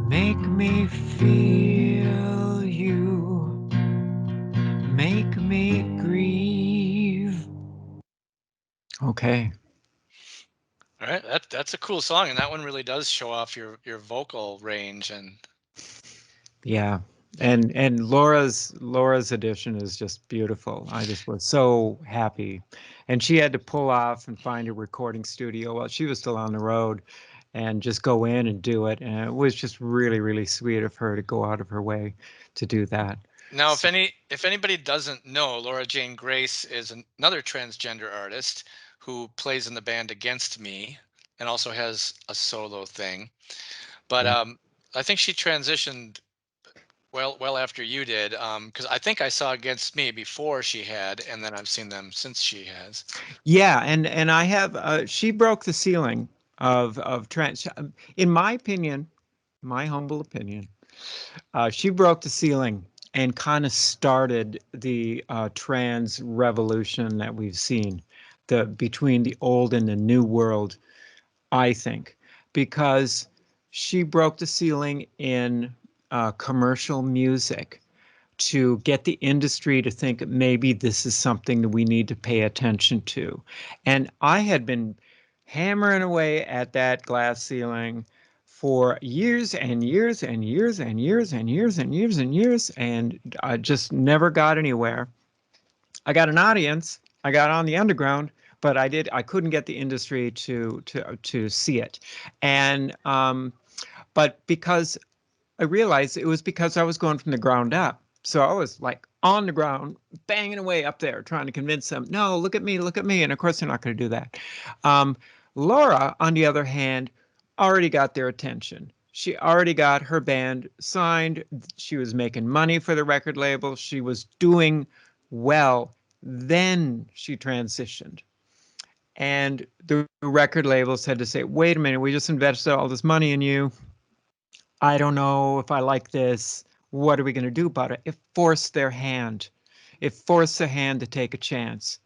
Make me feel you. Make me grieve. Okay. All right, that's a cool song, and that one really does show off your vocal range. And Yeah. And Laura's edition is just beautiful. I just was so happy. And she had to pull off and find a recording studio while she was still on the road. and just go in and do it. And it was just really, really sweet of her to go out of her way to do that. Now, if anybody doesn't know, Laura Jane Grace is another transgender artist who plays in the band Against Me and also has a solo thing. But Yeah. I think she transitioned well after you did, because I think I saw Against Me before she had, and then I've seen them since she has. Yeah, and I have she broke the ceiling of trans. In my opinion, my humble opinion, she broke the ceiling and kind of started the trans revolution that we've seen, the between the old and the new world. I think because she broke the ceiling in commercial music to get the industry to think maybe this is something that we need to pay attention to. And I had been hammering away at that glass ceiling for years and years and years and years and years and years and years, and I just never got anywhere. I got an audience, I got on the underground, but I couldn't get the industry to see it. And but because I realized it was because I was going from the ground up. So I was like on the ground, banging away up there, trying to convince them, no, look at me, look at me. And of course, they're not going to do that. Um, Laura, on the other hand, already got their attention. She already got her band signed. She was making money for the record label. She was doing well. Then she transitioned. And the record labels had to say, wait a minute, we just invested all this money in you. I don't know if I like this. What are we going to do about it? It forced their hand. It forced the hand to take a chance.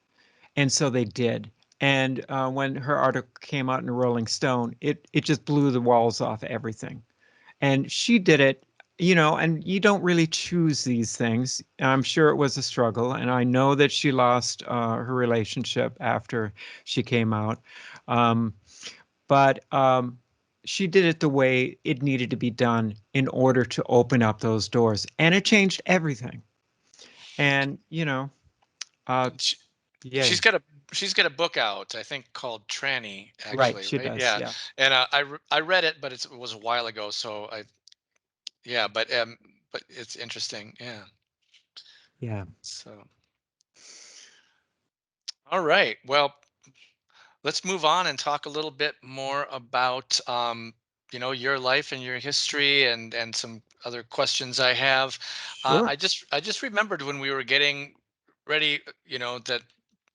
And so they did. And when her article came out in Rolling Stone, it just blew the walls off everything. And she did it, and you don't really choose these things. I'm sure it was a struggle. And I know that she lost her relationship after she came out. Um, but she did it the way it needed to be done in order to open up those doors, and it changed everything. And uh, She, yeah, she's got a book out, I think, called Tranny, right, actually, she right? does, Yeah, yeah, and I read it, but it was a while ago, so yeah, but it's interesting, yeah. yeah, So all right, well, let's move on and talk a little bit more about your life and your history and some other questions I have. sure, I just remembered when we were getting ready, that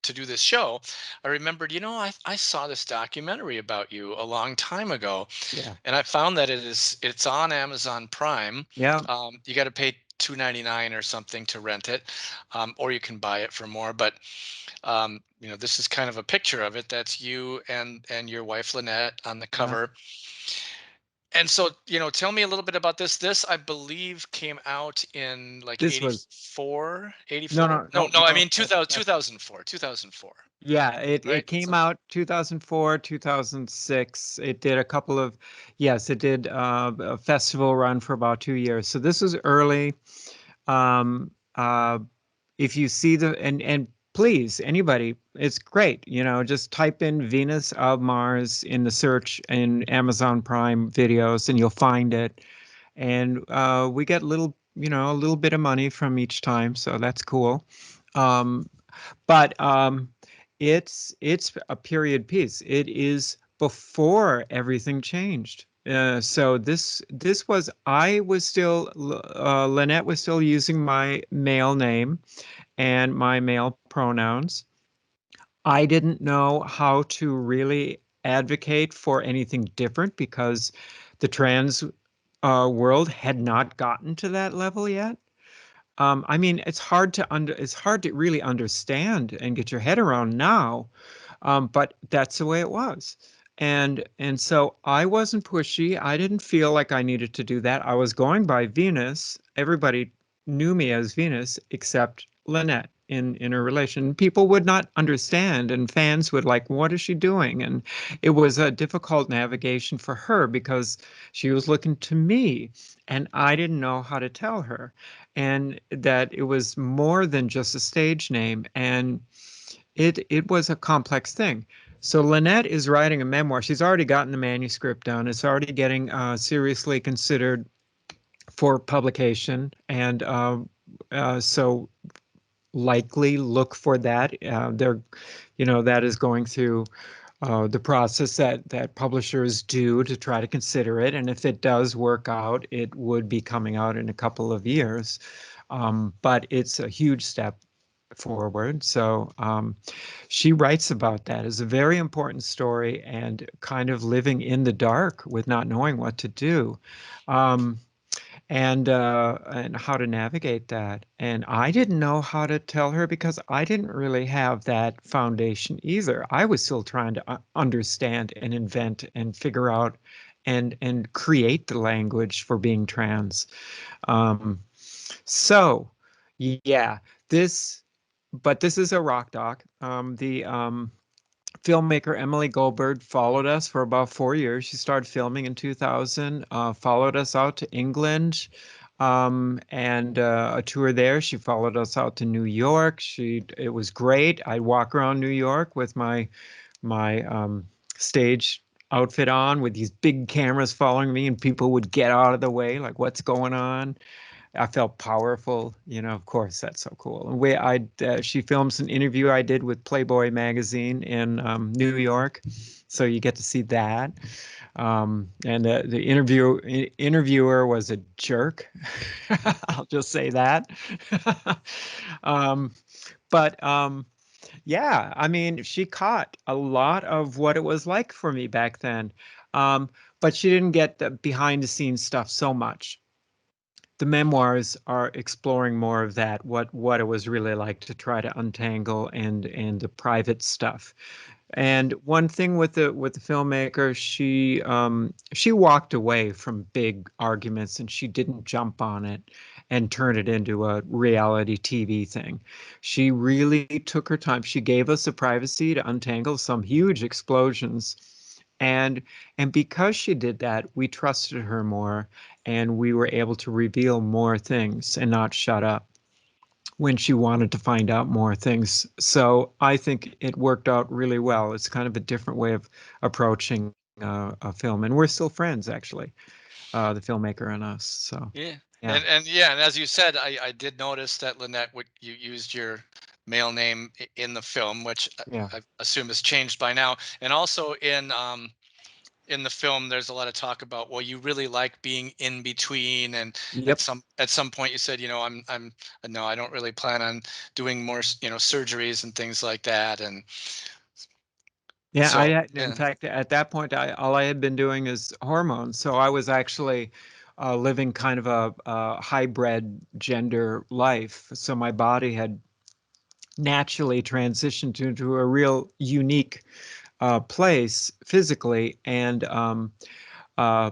to do this show. I remembered, I saw this documentary about you a long time ago, yeah, and I found that it's on Amazon Prime. yeah, You got to pay $2.99 or something to rent it, or you can buy it for more. But this is kind of a picture of it. That's you and your wife Lynette on the yeah. cover. And so, tell me a little bit about this. This, I believe, came out in like This was 84, no, 84. no, No, no, no, I no. mean 2000, 2004, 2004, Yeah, it right? came So, out 2004, 2006. It did a couple of, yes, it did a festival run for about 2 years. So this was early. Um, uh, if you see and please, anybody, it's great. Just type in Venus of Mars in the search in Amazon Prime videos and you'll find it. And we get a little bit of money from each time. So that's cool. Um, but it's a period piece. It is before everything changed. So this was I was still Lynette was still using my male name and my male pronouns. I didn't know how to really advocate for anything different because the trans world had not gotten to that level yet. I mean, it's hard to really understand and get your head around now, but that's the way it was. And so I wasn't pushy. I didn't feel like I needed to do that. I was going by Venus. Everybody knew me as Venus except Lynette in a relation. People would not understand, and fans would like, what is she doing? And it was a difficult navigation for her because she was looking to me, and I didn't know how to tell her, and that it was more than just a stage name, and it was a complex thing. So Lynette is writing a memoir. She's already gotten the manuscript done. It's already getting seriously considered for publication, and so likely look for that. They're, that is going through the process that publishers do to try to consider it. And if it does work out, it would be coming out in a couple of years. But it's a huge step forward. So she writes about that as a very important story and kind of living in the dark with not knowing what to do. And how to navigate that. And I didn't know how to tell her because I didn't really have that foundation either. I was still trying to understand and invent and figure out and create the language for being trans. So yeah, this is a rock doc. The filmmaker Emily Goldberg followed us for about 4 years. She started filming in 2000, followed us out to England, and a tour there. She followed us out to New York. It was great. I'd walk around New York with my stage outfit on with these big cameras following me, and people would get out of the way, like, what's going on? I felt powerful, of course, that's so cool. And she films an interview I did with Playboy magazine in New York. So you get to see that. And the interviewer was a jerk. I'll just say that. um, but yeah, I mean, she caught a lot of what it was like for me back then. But she didn't get the behind the scenes stuff so much. The memoirs are exploring more of that, what it was really like to try to untangle and the private stuff. And one thing with the filmmaker, she walked away from big arguments and she didn't jump on it and turn it into a reality TV thing. She really took her time. She gave us the privacy to untangle some huge explosions. And because she did that, we trusted her more and we were able to reveal more things and not shut up when she wanted to find out more things. So I think it worked out really well. It's kind of a different way of approaching a film, and we're still friends, actually, the filmmaker and us. So Yeah. yeah, And as you said, I did notice that Lynette, you used your male name in the film, which yeah, I assume has changed by now. And also in the film, there's a lot of talk about, well, you really like being in between, and yep. at some point you said, I'm no, I don't really plan on doing more, surgeries and things like that. And Yeah, so in yeah. fact, at that point, all I had been doing is hormones. So I was actually living kind of a hybrid gender life. So my body had naturally transitioned into a real unique place physically. And uh,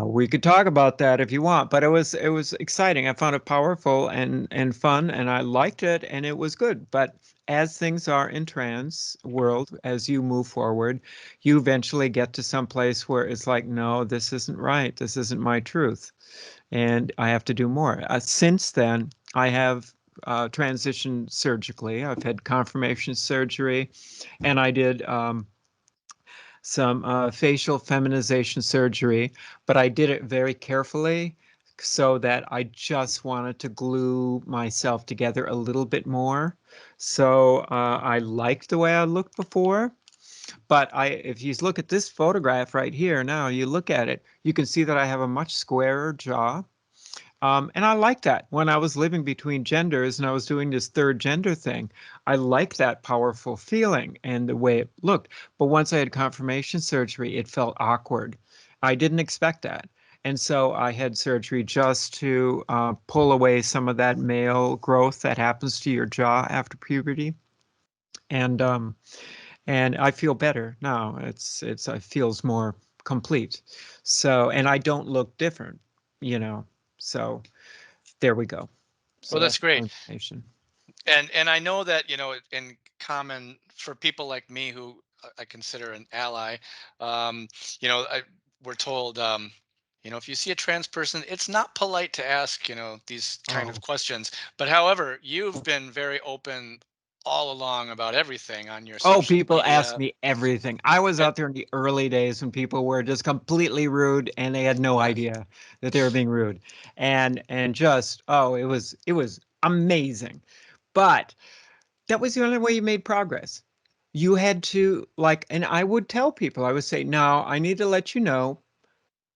we could talk about that if you want, but it was exciting. I found it powerful and fun, and I liked it, and it was good. But as things are in trans world, as you move forward, you eventually get to some place where it's like, no, this isn't right. This isn't my truth, and I have to do more. Since then, I have transitioned surgically. I've had confirmation surgery, and I did. Some facial feminization surgery, but I did it very carefully so that I just wanted to glue myself together a little bit more. So I liked the way I looked before, but if you look at this photograph right here now, you look at it, you can see that I have a much squarer jaw. And I like that. When I was living between genders and I was doing this third gender thing, I liked that powerful feeling and the way it looked. But once I had confirmation surgery, it felt awkward. I didn't expect that. And so I had surgery just to pull away some of that male growth that happens to your jaw after puberty. And I feel better now. It feels more complete. So, and I don't look different, you know. So there we go. Well, So that's that's more great. information. And I know that, in common for people like me who I consider an ally, we're told, if you see a trans person, it's not polite to ask, these kind of Oh, questions. But however, you've been very open all along about everything on your Oh, social people ask media. me everything. I was And- out there in the early days when people were just completely rude and they had no idea that they were being rude. And just, oh, it was amazing. But that was the only way you made progress. You had to like, and I would tell people, I would say, now I need to let you know,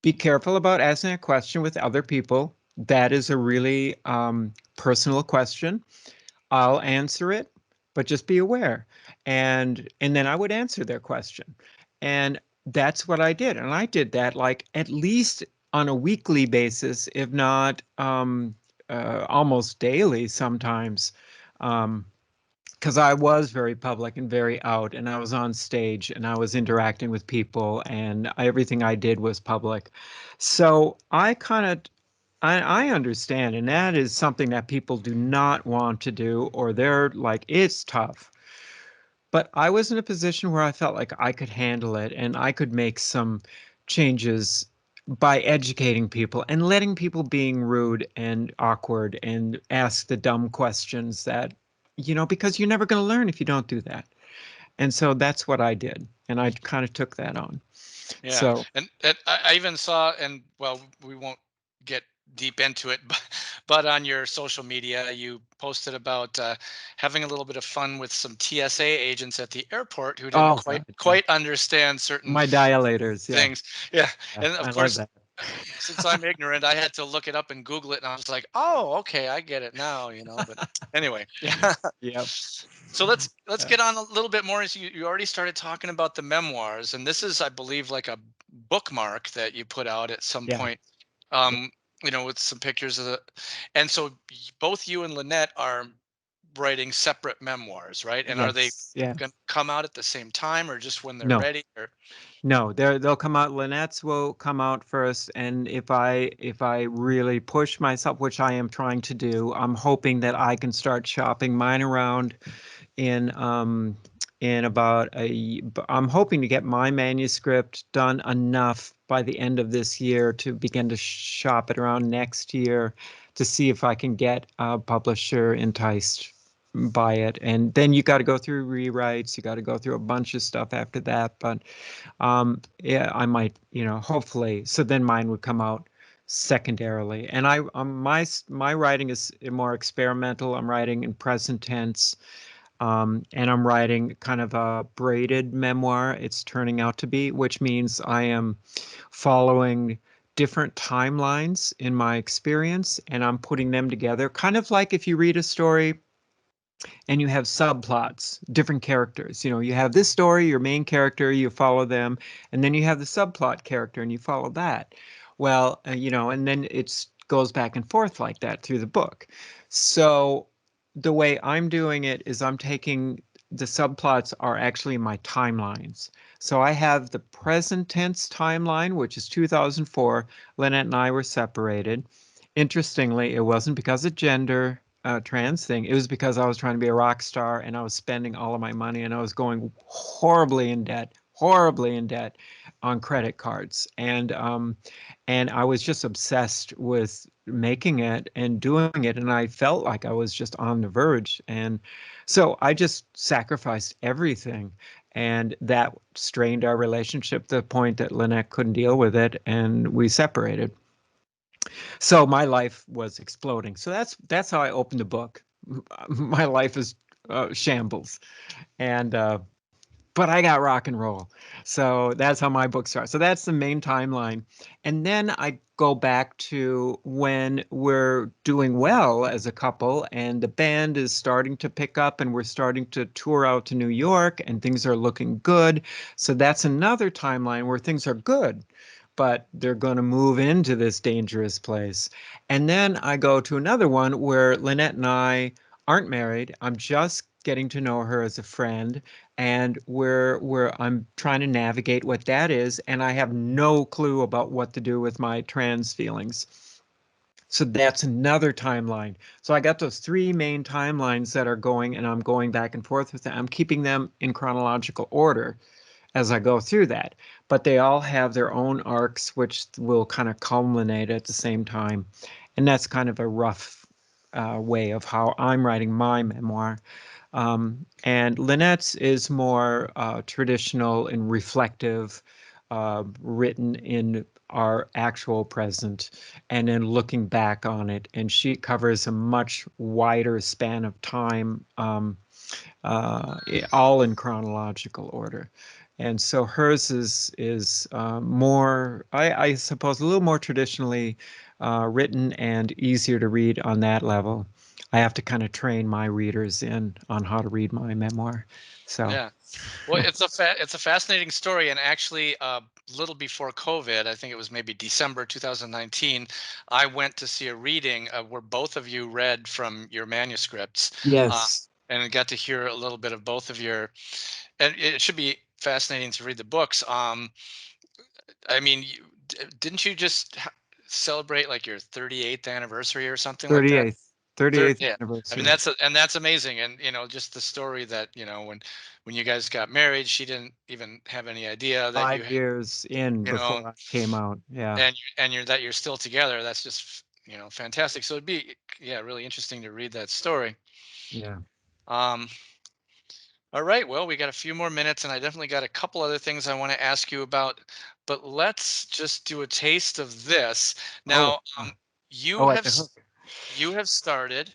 be careful about asking a question with other people. That is a really personal question. I'll answer it, but just be aware. And then I would answer their question. And that's what I did. And I did that like at least on a weekly basis, if not almost daily sometimes. Because I was very public and very out, and I was on stage and I was interacting with people, and everything I did was public. So I kind of I understand, and that is something that people do not want to do, or they're like, it's tough. But I was in a position where I felt like I could handle it and I could make some changes by educating people and letting people being rude and awkward and ask the dumb questions that, because you're never going to learn if you don't do that. And so that's what I did. And I kind of took that on. Yeah, So, and I even saw, and well, we won't get deep into it, but on your social media, you posted about having a little bit of fun with some TSA agents at the airport who didn't oh, quite God, yeah. quite understand certain My dilators. Yeah. things. Yeah, Yeah, and I of love course, that. since I'm ignorant, I had to look it up and Google it, and I was like, oh, okay, I get it now, But anyway, yeah. Yep. So let's Yeah. get on a little bit more. As you already started talking about the memoirs, and this is, I believe, like a bookmark that you put out at some Yeah. point. With some pictures of the, and so both you and Lynette are writing separate memoirs, right? And are they Yes. Yeah. going to come out at the same time, or just when they're No. ready? Or No, they'll come out. Lynette's will come out first, and if I really push myself, which I am trying to do, I'm hoping that I can start shopping mine around in about I'm hoping to get my manuscript done enough by the end of this year to begin to shop it around next year to see if I can get a publisher enticed by it. And then you got to go through rewrites, you got to go through a bunch of stuff after that. But yeah, I might, hopefully. So then mine would come out secondarily. And my writing is more experimental. I'm writing in present tense, and I'm writing kind of a braided memoir. It's turning out to be, which means I am following different timelines in my experience, and I'm putting them together, kind of like if you read a story and you have subplots, different characters. You have this story, your main character, you follow them, and then you have the subplot character and you follow that. Well, and then it goes back and forth like that through the book. So the way I'm doing it is I'm taking the subplots are actually my timelines. So I have the present tense timeline, which is 2004. Lynette and I were separated. Interestingly, it wasn't because of gender trans thing. It was because I was trying to be a rock star and I was spending all of my money and I was going horribly in debt on credit cards. And I was just obsessed with making it and doing it. And I felt like I was just on the verge. And so I just sacrificed everything. And that strained our relationship to the point that Lynette couldn't deal with it and we separated. So my life was exploding. So that's how I opened the book. My life is shambles, and but I got rock and roll. So that's how my book starts. So that's the main timeline, and then I go back to when we're doing well as a couple, and the band is starting to pick up, and we're starting to tour out to New York, and things are looking good. So that's another timeline where things are good, but they're going to move into this dangerous place. And then I go to another one where Lynette and I aren't married. I'm just getting to know her as a friend, and where I'm trying to navigate what that is, and I have no clue about what to do with my trans feelings. So that's another timeline. So I got those three main timelines that are going, and I'm going back and forth with them. I'm keeping them in chronological order as I go through that. But they all have their own arcs, which will kind of culminate at the same time. And that's kind of a rough way of how I'm writing my memoir. And Lynette's is more traditional and reflective, written in our actual present and then looking back on it. And she covers a much wider span of time, all in chronological order. And so hers is more, I suppose, a little more traditionally written and easier to read on that level. I have to kind of train my readers in on how to read my memoir. So Yeah. Well, it's a fascinating story, and actually, a little before COVID, I think it was maybe December 2019, I went to see a reading where both of you read from your manuscripts. yes, And I got to hear a little bit of both of your, and it should be fascinating to read the books. I mean, didn't you just celebrate like your 38th anniversary or something like that? 38th 38th Yeah, I mean anniversary. that's amazing, and just the story that when you guys got married, she didn't even have any idea that you 5 years in you know, before I came out. Yeah, and you're still together. That's just fantastic. So it'd be really interesting to read that story. yeah. Um, all right, well, we got a few more minutes, and I definitely got a couple other things I want to ask you about, but let's just do a taste of this Oh, now. You oh, at have the hook. you have started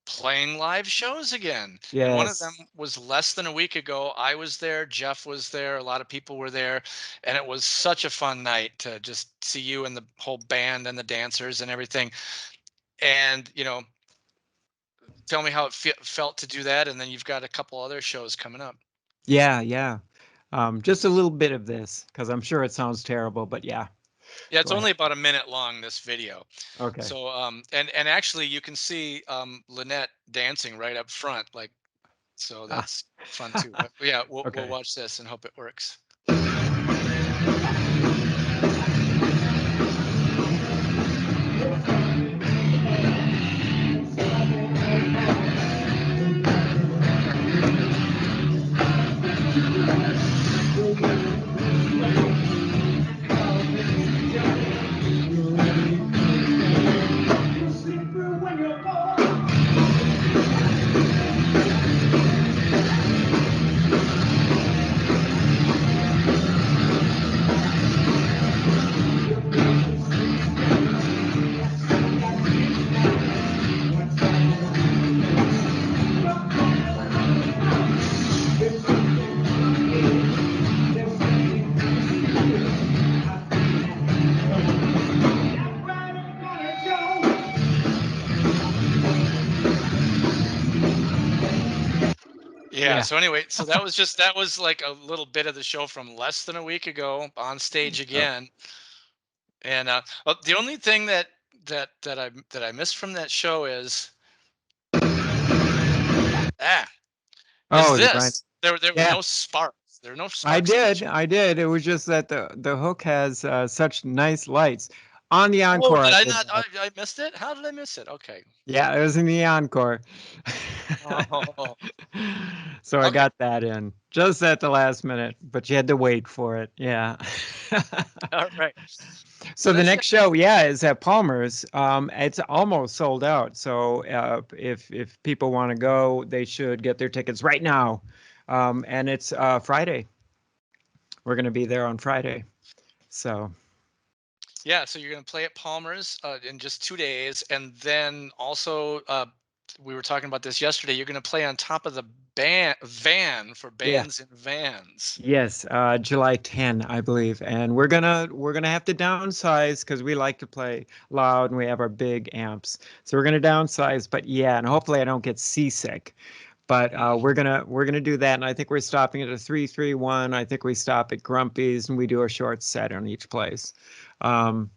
playing live shows again. And one of them Yes. was less than a week ago. I was there, Jeff was there, a lot of people were there, and it was such a fun night to just see you and the whole band and the dancers and everything. And, tell me how it felt to do that. And then you've got a couple other shows coming up. Yeah, yeah. Just a little bit of this because I'm sure it sounds terrible, but yeah, Yeah, it's go ahead. only about a minute long, this video. Okay. So, and actually you can see Lynette dancing right up front, like, so Ah. that's fun too. But yeah, we'll Okay. watch this and hope it works. Yeah. Yeah. So anyway, so that was like a little bit of the show from less than a week ago on stage Oh, again. And the only thing that I missed from that show ah is oh, the grind. this. There were Yeah, no sparks. There were no I sparks in that did. show. I did. It was just that the hook has such nice lights. On the Oh, encore, did I I did not? that. I missed it. How did I miss it? Okay. Yeah, it was in the encore. Oh, So I okay. got that in just at the last minute, but you had to wait for it. Yeah. All right. So Well, the that's next show, yeah, is at Palmer's. It's almost sold out. So if people want to go, they should get their tickets right now. And it's Friday. We're going to be there on Friday. So yeah. So you're gonna play at Palmer's in just 2 days, and then also we were talking about this yesterday. You're gonna play on top of the van for yeah, bands in vans. yes, July 10, I believe, and we're gonna have to downsize because we like to play loud and we have our big amps. So we're gonna downsize, but yeah, and hopefully I don't get seasick. But we're gonna do that, and I think we're stopping at a 331. I think we stop at Grumpy's, and we do a short set on each place. Um,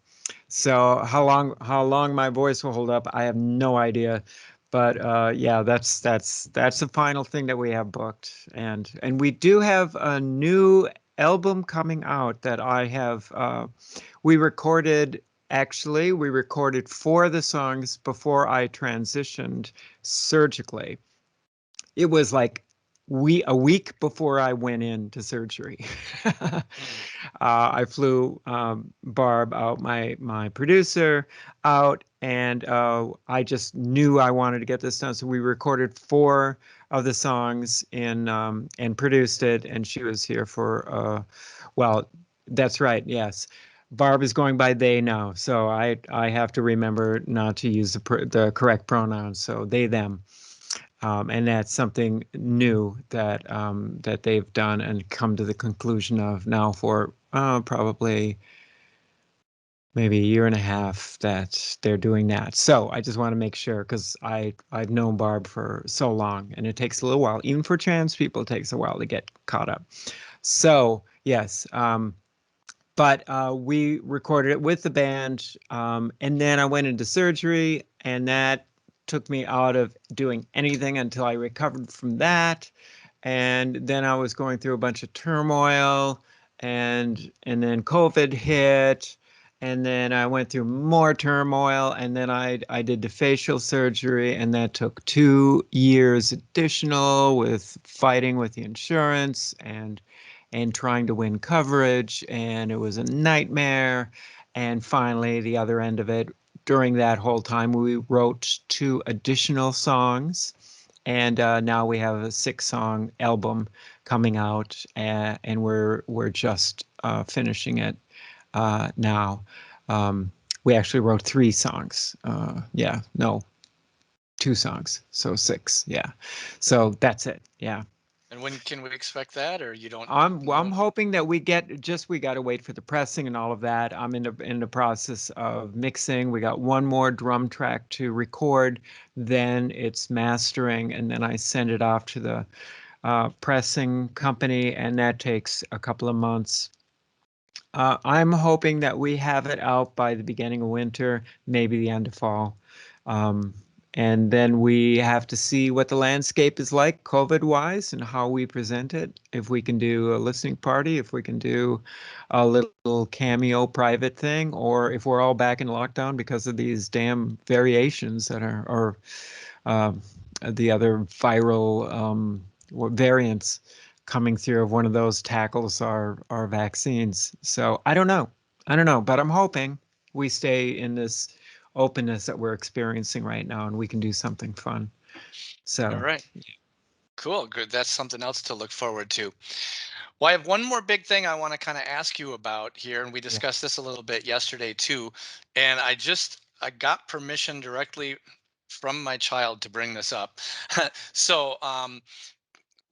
so how long my voice will hold up, I have no idea. But yeah, that's the final thing that we have booked, and we do have a new album coming out that I have. We recorded. Actually, we recorded 4 of the songs before I transitioned surgically. It was like a week before I went into surgery. I flew Barb out, my producer out, and I just knew I wanted to get this done. So we recorded 4 of the songs and produced it, and she was here for well, that's right, yes. Barb is going by they now, so I have to remember not to use the correct pronouns, so they them. And that's something new that that they've done and come to the conclusion of now for probably maybe a year and a half that they're doing that. So I just want to make sure, because I've known Barb for so long, and it takes a little while. Even for trans people, it takes a while to get caught up. So yes, but we recorded it with the band, and then I went into surgery, and that took me out of doing anything until I recovered from that. And then I was going through a bunch of turmoil, and then COVID hit, and then I went through more turmoil, and then I did the facial surgery, and that took 2 years additional with fighting with the insurance and trying to win coverage, and it was a nightmare. And finally, the other end of it, during that whole time, we wrote 2 additional songs, and now we have a 6-song album coming out, and we're just finishing it now. We actually wrote 3 songs. Yeah, no, 2 songs, so 6. Yeah, so that's it. Yeah. And when can we expect that, or you don't I'm know? hoping that we got to wait for the pressing and all of that. I'm in the process of mixing. We got 1 more drum track to record, then it's mastering, and then I send it off to the pressing company, and that takes a couple of months. I'm hoping that we have it out by the beginning of winter, maybe the end of fall. And then we have to see what the landscape is like COVID-wise and how we present it. If we can do a listening party, if we can do a little cameo private thing, or if we're all back in lockdown because of these damn variations that are, or the other viral variants coming through of one of those tackles our vaccines. So I don't know, but I'm hoping we stay in this openness that we're experiencing right now, and we can do something fun. So All right. Cool. Good. That's something else to look forward to. Well, I have one more big thing I want to kind of ask you about here, and we discussed this a little bit yesterday too. And I got permission directly from my child to bring this up. So,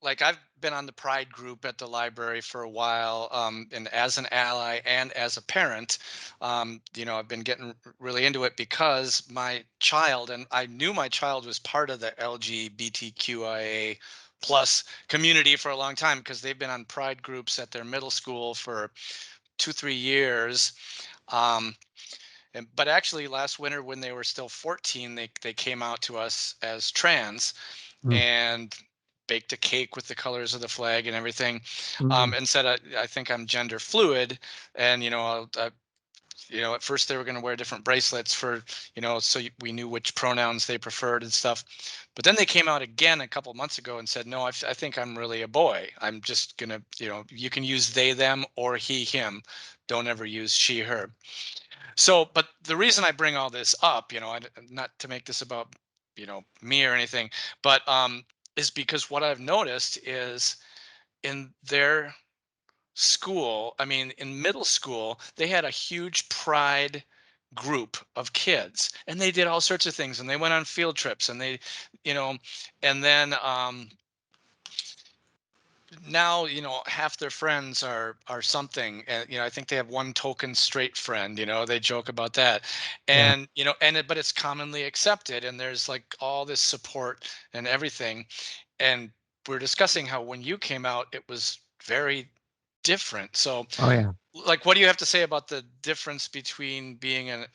like, I've been on the Pride group at the library for a while, and as an ally and as a parent, I've been getting really into it because my child, and I knew my child was part of the LGBTQIA plus community for a long time because they've been on Pride groups at their middle school for 2, 3 years. But actually, last winter when they were still 14, they came out to us as trans, and baked a cake with the colors of the flag and everything, and said, I think I'm gender fluid. And at first they were going to wear different bracelets for, so we knew which pronouns they preferred and stuff. But then they came out again a couple months ago and said, no, I think I'm really a boy. I'm just gonna, you can use they them or he him, don't ever use she her. So, but the reason I bring all this up, not to make this about, me or anything, but is because what I've noticed is in their school, I mean, in middle school, they had a huge pride group of kids, and they did all sorts of things, and they went on field trips, and they, and then now half their friends are something, and I think they have one token straight friend, they joke about that. And but it's commonly accepted, and there's like all this support and everything. And we're discussing how when you came out it was very different. So Oh yeah. like, what do you have to say about the difference between being an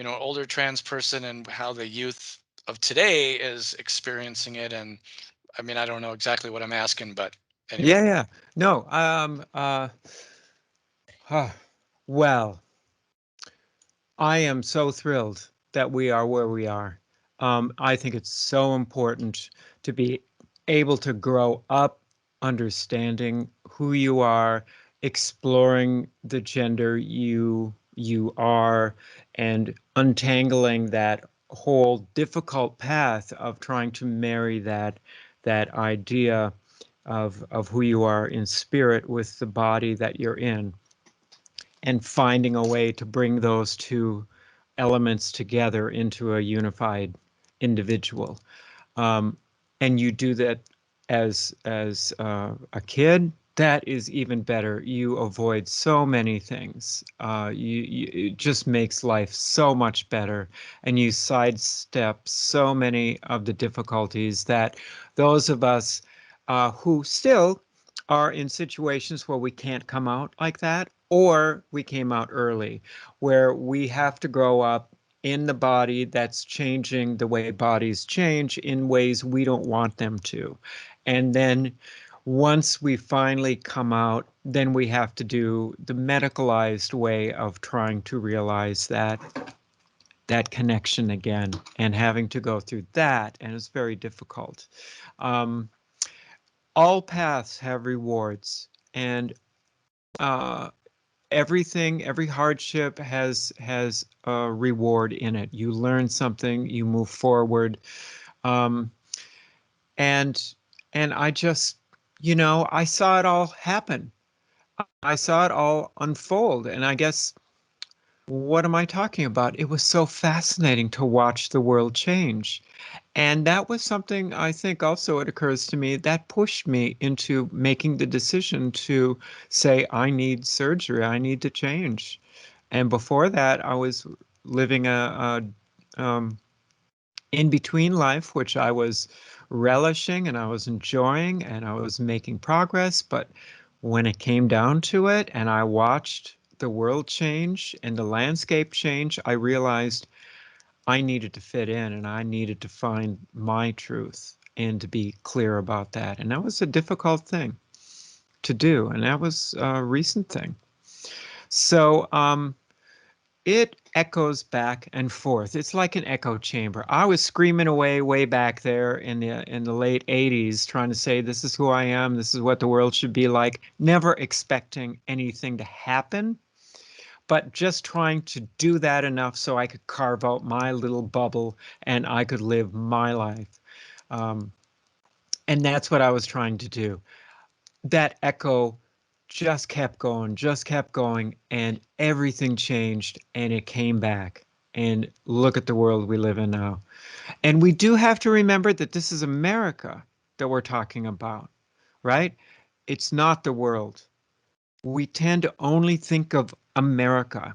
older trans person and how the youth of today is experiencing it? And I mean, I don't know exactly what I'm asking, but anyway. Yeah. No. Well, I am so thrilled that we are where we are. I think it's so important to be able to grow up understanding who you are, exploring the gender you are, and untangling that whole difficult path of trying to marry that idea of who you are in spirit with the body that you're in, and finding a way to bring those two elements together into a unified individual. Um, and you do that as a kid, that is even better. You avoid so many things. It just makes life so much better, and you sidestep so many of the difficulties that those of us who still are in situations where we can't come out like that, or we came out early, where we have to grow up in the body that's changing the way bodies change in ways we don't want them to. And then once we finally come out, then we have to do the medicalized way of trying to realize that connection again, and having to go through that, and it's very difficult. Um, all paths have rewards, and uh, every hardship has a reward in it. You learn something, you move forward, um, and I just, I saw it all happen. I saw it all unfold, and I guess, what am I talking about? It was so fascinating to watch the world change. And that was something, I think also it occurs to me, that pushed me into making the decision to say, I need surgery, I need to change. And before that, I was living a in between life, which I was relishing and I was enjoying and I was making progress. But when it came down to it and I watched the world change and the landscape change, I realized I needed to fit in and I needed to find my truth and to be clear about that. And that was a difficult thing to do. And that was a recent thing. So it echoes back and forth. It's like an echo chamber. I was screaming away way back there in the late 80s, trying to say, this is who I am. This is what the world should be like, never expecting anything to happen, but just trying to do that enough so I could carve out my little bubble and I could live my life. Um, and that's what I was trying to do. That echo just kept going, and everything changed and it came back. And look at the world we live in now. And we do have to remember that this is America that we're talking about, right? It's not the world. We tend to only think of America.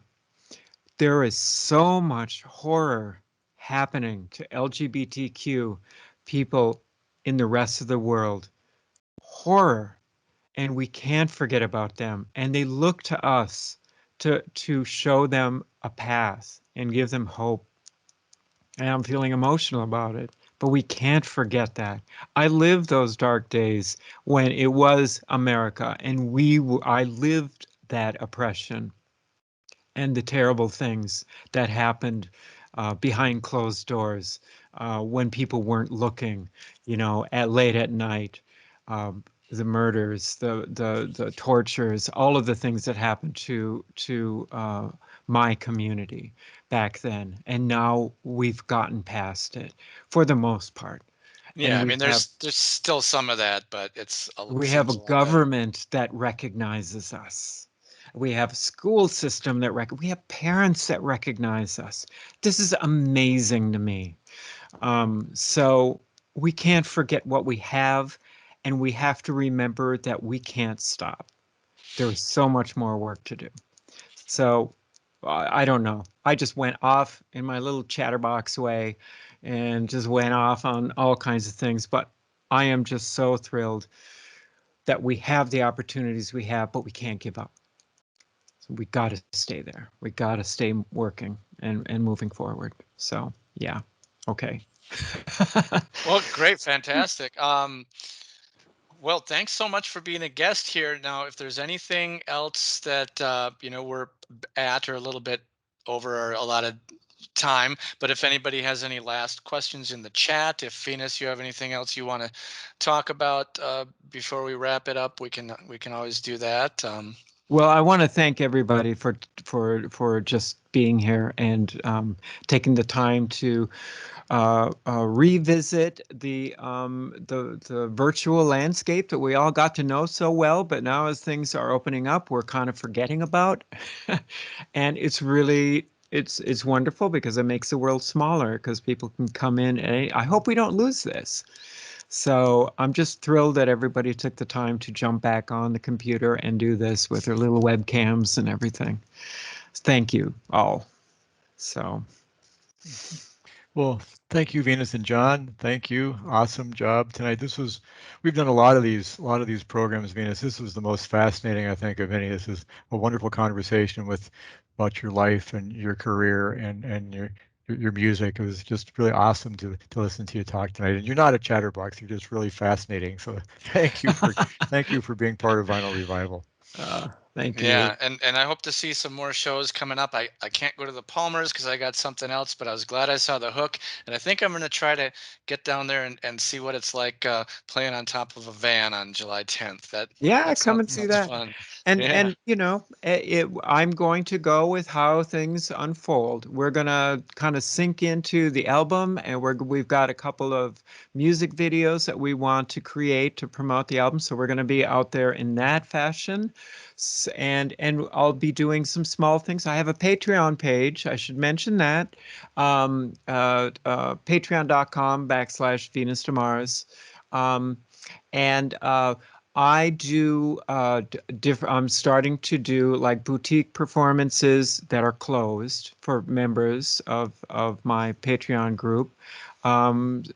There is so much horror happening to LGBTQ people in the rest of the world. Horror. And we can't forget about them. And they look to us to show them a path and give them hope. And I'm feeling emotional about it. But we can't forget that. I lived those dark days when it was America, and I lived that oppression and the terrible things that happened behind closed doors when people weren't looking, at late at night. The murders, the tortures, all of the things that happened to my community back then, and now we've gotten past it for the most part, and Yeah, I mean, there's still some of that, but we have seems a a lot better. government that recognizes us. We have a school system we have parents that recognize us. This is amazing to me. So we can't forget what we have, and we have to remember that we can't stop. There is so much more work to do. So I don't know. I just went off in my little chatterbox way and just went off on all kinds of things. But I am just so thrilled that we have the opportunities we have, but we can't give up. So we got to stay there. We got to stay working and moving forward. So yeah, okay. Well, great, fantastic. Well, thanks so much for being a guest here. Now, if there's anything else that we're at or a little bit over our allotted time. But if anybody has any last questions in the chat, if Venus, you have anything else you want to talk about before we wrap it up, we can always do that. Well, I want to thank everybody for just being here and taking the time to revisit the virtual landscape that we all got to know so well, but now as things are opening up, we're kind of forgetting about. And it's really it's wonderful because it makes the world smaller because people can come in, and I hope we don't lose this. So I'm just thrilled that everybody took the time to jump back on the computer and do this with their little webcams and everything. Thank you all. So. Well, thank you, Venus and John. Thank you. Awesome job tonight. We've done a lot of these programs, Venus. This was the most fascinating, I think, of any. This is a wonderful conversation about your life and your career and your music. It was just really awesome to listen to you talk tonight. And you're not a chatterbox. You're just really fascinating. So thank you for being part of Vinyl Revival. Thank you. Yeah, and I hope to see some more shows coming up. I can't go to the Palmers because I got something else, but I was glad I saw the Hook, and I think I'm going to try to get down there and see what it's like playing on top of a van on July 10th. That Come and see that. Fun. And you know, I'm going to go with how things unfold. We're gonna kind of sink into the album, and we've got a couple of music videos that we want to create to promote the album. So we're gonna be out there in that fashion, and I'll be doing some small things. I have a Patreon page. I should mention that. Patreon.com/Venus to Mars. And I do I'm starting to do like boutique performances that are closed for members of my Patreon group. And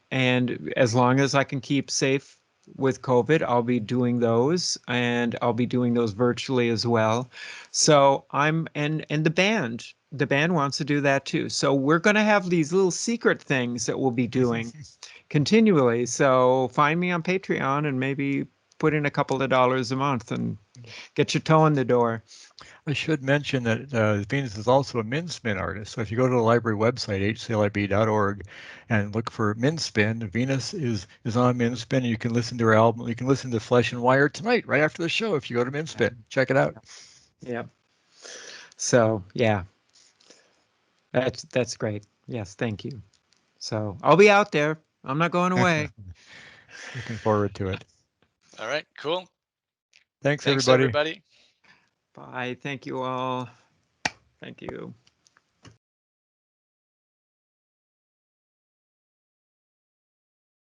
as long as I can keep safe with COVID, I'll be doing those, and I'll be doing those virtually as well. So and the band wants to do that too. So we're going to have these little secret things that we'll be doing continually. So find me on Patreon and maybe put in a couple of dollars a month and get your toe in the door. I should mention that Venus is also a MNspin artist. So if you go to the library website, hclib.org, and look for MNspin, Venus is on MNspin. You can listen to her album. You can listen to Flesh and Wire tonight, right after the show, if you go to MNspin. Check it out. Yeah. So yeah, that's great. Yes, thank you. So I'll be out there. I'm not going away. Looking forward to it. All right, cool. Thanks everybody. Bye. Thank you all. Thank you.